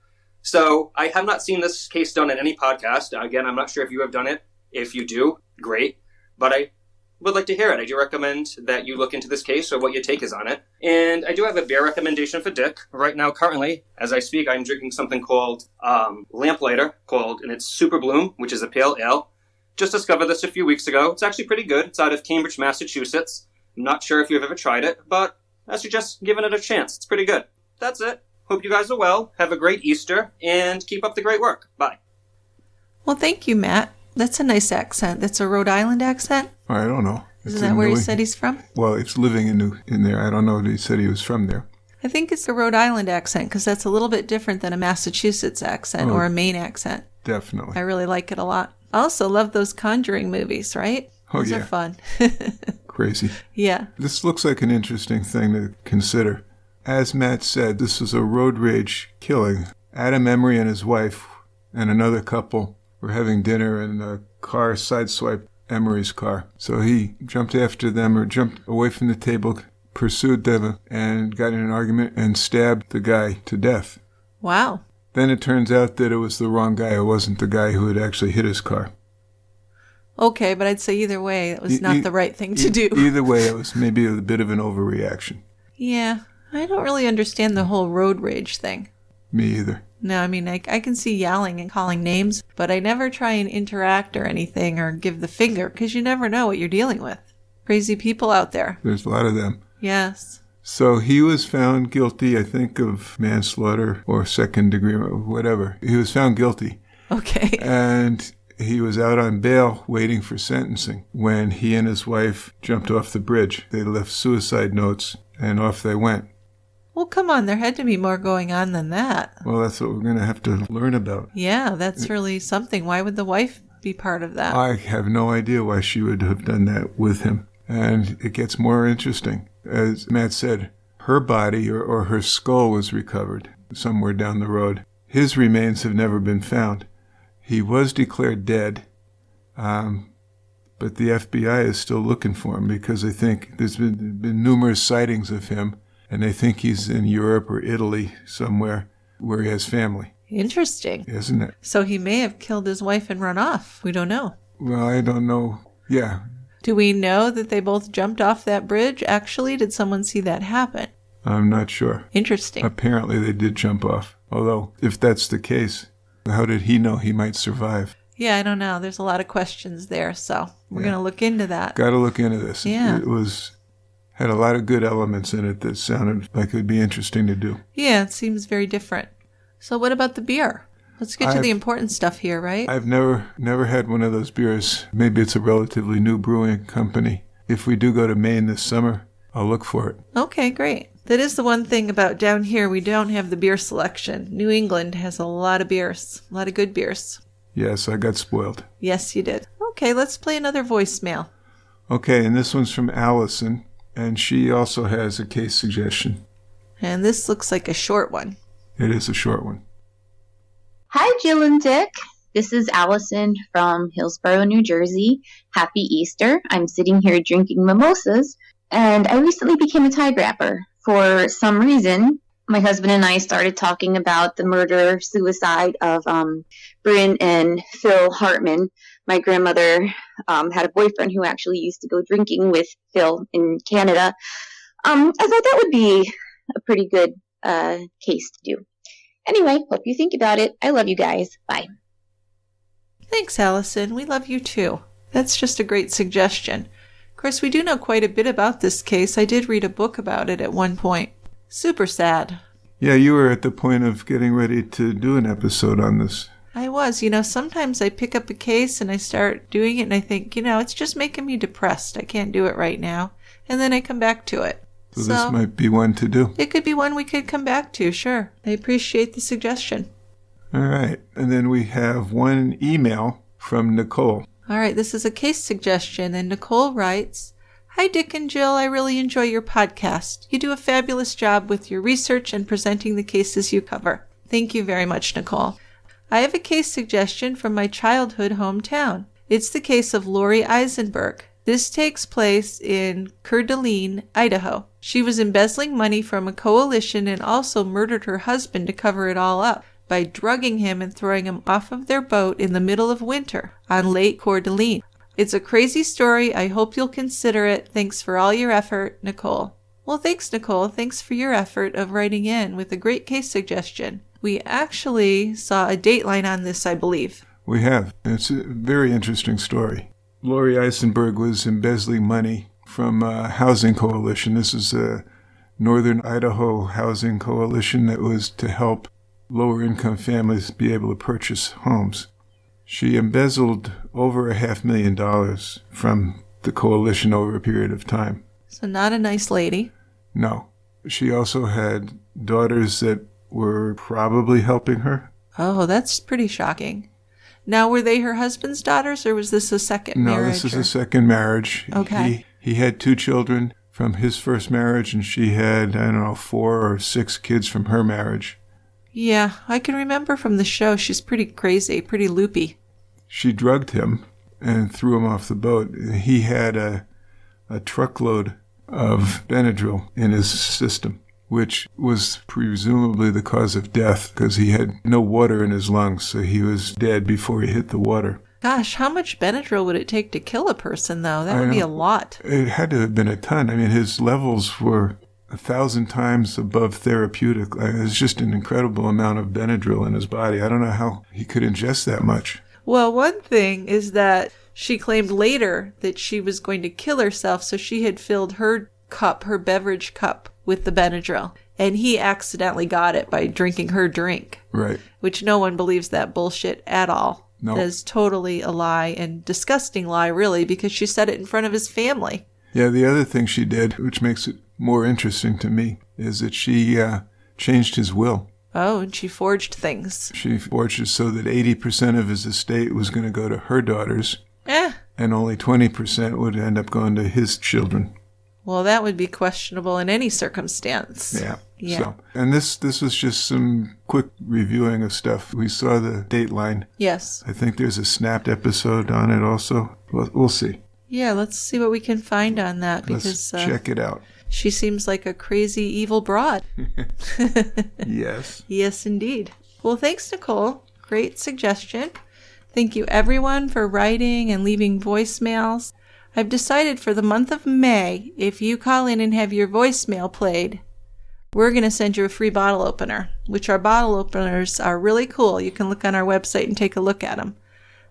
So I have not seen this case done in any podcast. Again, I'm not sure if you have done it. If you do, great. But I would like to hear it. I do recommend that you look into this case or what your take is on it. And I do have a beer recommendation for Dick. Right now, currently, as I speak, I'm drinking something called Lamplighter, and it's Super Bloom, which is a pale ale. Just discovered this a few weeks ago. It's actually pretty good. It's out of Cambridge, Massachusetts. I'm not sure if you've ever tried it, but I suggest giving it a chance. It's pretty good. That's it. Hope you guys are well. Have a great Easter, and keep up the great work. Bye. Well, thank you, Matt. That's a nice accent. That's a Rhode Island accent? I don't know. Isn't that where he said he's from? Well, it's living in there. I don't know if he said he was from there. I think it's a Rhode Island accent because that's a little bit different than a Massachusetts accent or a Maine accent. Definitely. I really like it a lot. I also love those Conjuring movies, right? Those are fun. Crazy. Yeah. This looks like an interesting thing to consider. As Matt said, this was a road rage killing. Adam Emory and his wife and another couple were having dinner and a car sideswiped Emory's car. So he jumped after them or jumped away from the table, pursued them, and got in an argument and stabbed the guy to death. Wow. Then it turns out that it was the wrong guy. It wasn't the guy who had actually hit his car. Okay, but I'd say either way, it was not the right thing to do. Either way, it was maybe a bit of an overreaction. Yeah, I don't really understand the whole road rage thing. Me either. No, I mean, I can see yelling and calling names, but I never try and interact or anything or give the finger because you never know what you're dealing with. Crazy people out there. There's a lot of them. Yes. So he was found guilty, I think, of manslaughter or second degree, whatever. He was found guilty. Okay. And he was out on bail waiting for sentencing when he and his wife jumped off the bridge. They left suicide notes and off they went. Well, come on. There had to be more going on than that. Well, that's what we're going to have to learn about. Yeah, that's really something. Why would the wife be part of that? I have no idea why she would have done that with him. And it gets more interesting. As Matt said, her body or her skull was recovered somewhere down the road. His remains have never been found. He was declared dead, but the FBI is still looking for him because I think there's been numerous sightings of him. And they think he's in Europe or Italy somewhere where he has family. Interesting. Isn't it? So he may have killed his wife and run off. We don't know. Well, I don't know. Yeah. Do we know that they both jumped off that bridge? Actually, did someone see that happen? I'm not sure. Interesting. Apparently they did jump off. Although, if that's the case, how did he know he might survive? Yeah, I don't know. There's a lot of questions there, so we're going to look into that. Got to look into this. Yeah. It had a lot of good elements in it that sounded like it would be interesting to do. Yeah, it seems very different. So what about the beer? Let's get to the important stuff here, right? I've never had one of those beers. Maybe it's a relatively new brewing company. If we do go to Maine this summer, I'll look for it. Okay, great. That is the one thing about down here. We don't have the beer selection. New England has a lot of beers, a lot of good beers. Yes, I got spoiled. Yes, you did. Okay, let's play another voicemail. Okay, and this one's from Allison. And she also has a case suggestion. And this looks like a short one. It is a short one. Hi, Jill and Dick. This is Allison from Hillsborough, New Jersey. Happy Easter. I'm sitting here drinking mimosas, and I recently became a tie grapper. For some reason, my husband and I started talking about the murder-suicide of Bryn and Phil Hartman. My grandmother had a boyfriend who actually used to go drinking with Phil in Canada. I thought that would be a pretty good case to do. Anyway, hope you think about it. I love you guys. Bye. Thanks, Allison. We love you too. That's just a great suggestion. Of course, we do know quite a bit about this case. I did read a book about it at one point. Super sad. Yeah, you were at the point of getting ready to do an episode on this. I was. Sometimes I pick up a case and I start doing it and I think, it's just making me depressed. I can't do it right now. And then I come back to it. So this might be one to do. It could be one we could come back to, sure. I appreciate the suggestion. All right. And then we have one email from Nicole. All right, this is a case suggestion, and Nicole writes, Hi, Dick and Jill. I really enjoy your podcast. You do a fabulous job with your research and presenting the cases you cover. Thank you very much, Nicole. I have a case suggestion from my childhood hometown. It's the case of Lori Eisenberg. This takes place in Coeur d'Alene, Idaho. She was embezzling money from a coalition and also murdered her husband to cover it all up by drugging him and throwing him off of their boat in the middle of winter on Lake Coeur d'Alene. It's a crazy story. I hope you'll consider it. Thanks for all your effort, Nicole. Well, thanks, Nicole. Thanks for your effort of writing in with a great case suggestion. We actually saw a Dateline on this, I believe. We have. It's a very interesting story. Lori Eisenberg was embezzling money from a housing coalition. This is a Northern Idaho housing coalition that was to help lower-income families be able to purchase homes. She embezzled over $500,000 from the coalition over a period of time. So not a nice lady. No. She also had daughters that were probably helping her. Oh, that's pretty shocking. Now, were they her husband's daughters, or was this a second marriage? No, this is a second marriage. Okay. He had 2 children from his first marriage, and she had, 4 or 6 kids from her marriage. Yeah, I can remember from the show. She's pretty crazy, pretty loopy. She drugged him and threw him off the boat. He had a truckload of Benadryl in his system, which was presumably the cause of death because he had no water in his lungs, so he was dead before he hit the water. Gosh, how much Benadryl would it take to kill a person, though? That would be a lot. It had to have been a ton. His levels were 1,000 times above therapeutic. It's just an incredible amount of Benadryl in his body. I don't know how he could ingest that much. Well, one thing is that she claimed later that she was going to kill herself, so she had filled her beverage cup, with the Benadryl. And he accidentally got it by drinking her drink. Right. Which no one believes that bullshit at all. No. That is totally a lie and disgusting lie, really, because she said it in front of his family. Yeah, the other thing she did, which makes it more interesting to me, is that she changed his will. Oh, and she forged things. She forged it so that 80% of his estate was going to go to her daughters. And only 20% would end up going to his children. Well, that would be questionable in any circumstance. Yeah. So, and this was just some quick reviewing of stuff. We saw the Dateline. Yes. I think there's a Snapped episode on it also. We'll see. Yeah, let's see what we can find on that. Because let's check it out. She seems like a crazy, evil broad. Yes. Yes, indeed. Well, thanks, Nicole. Great suggestion. Thank you, everyone, for writing and leaving voicemails. I've decided for the month of May, if you call in and have your voicemail played, we're going to send you a free bottle opener, which our bottle openers are really cool. You can look on our website and take a look at them.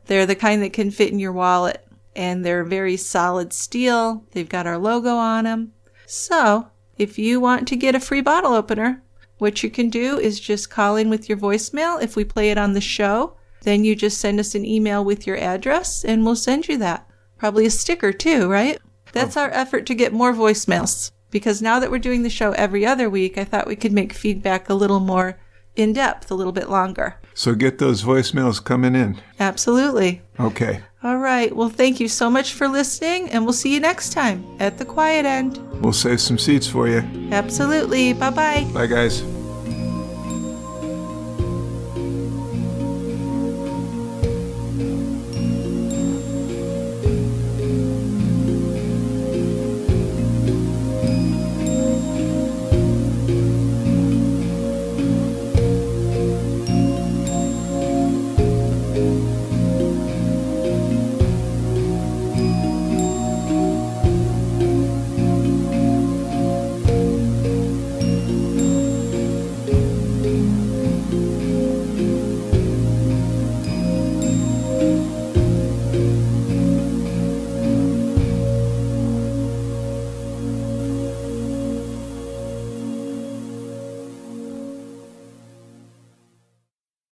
They're the kind that can fit in your wallet, and they're very solid steel. They've got our logo on them. So, if you want to get a free bottle opener, what you can do is just call in with your voicemail. If we play it on the show, then you just send us an email with your address, and we'll send you that. Probably a sticker too, right? That's our effort to get more voicemails. Because now that we're doing the show every other week, I thought we could make feedback a little more in-depth, a little bit longer. So get those voicemails coming in. Absolutely. Okay. All right. Well, thank you so much for listening, and we'll see you next time at the quiet end. We'll save some seats for you. Absolutely. Bye-bye. Bye, guys.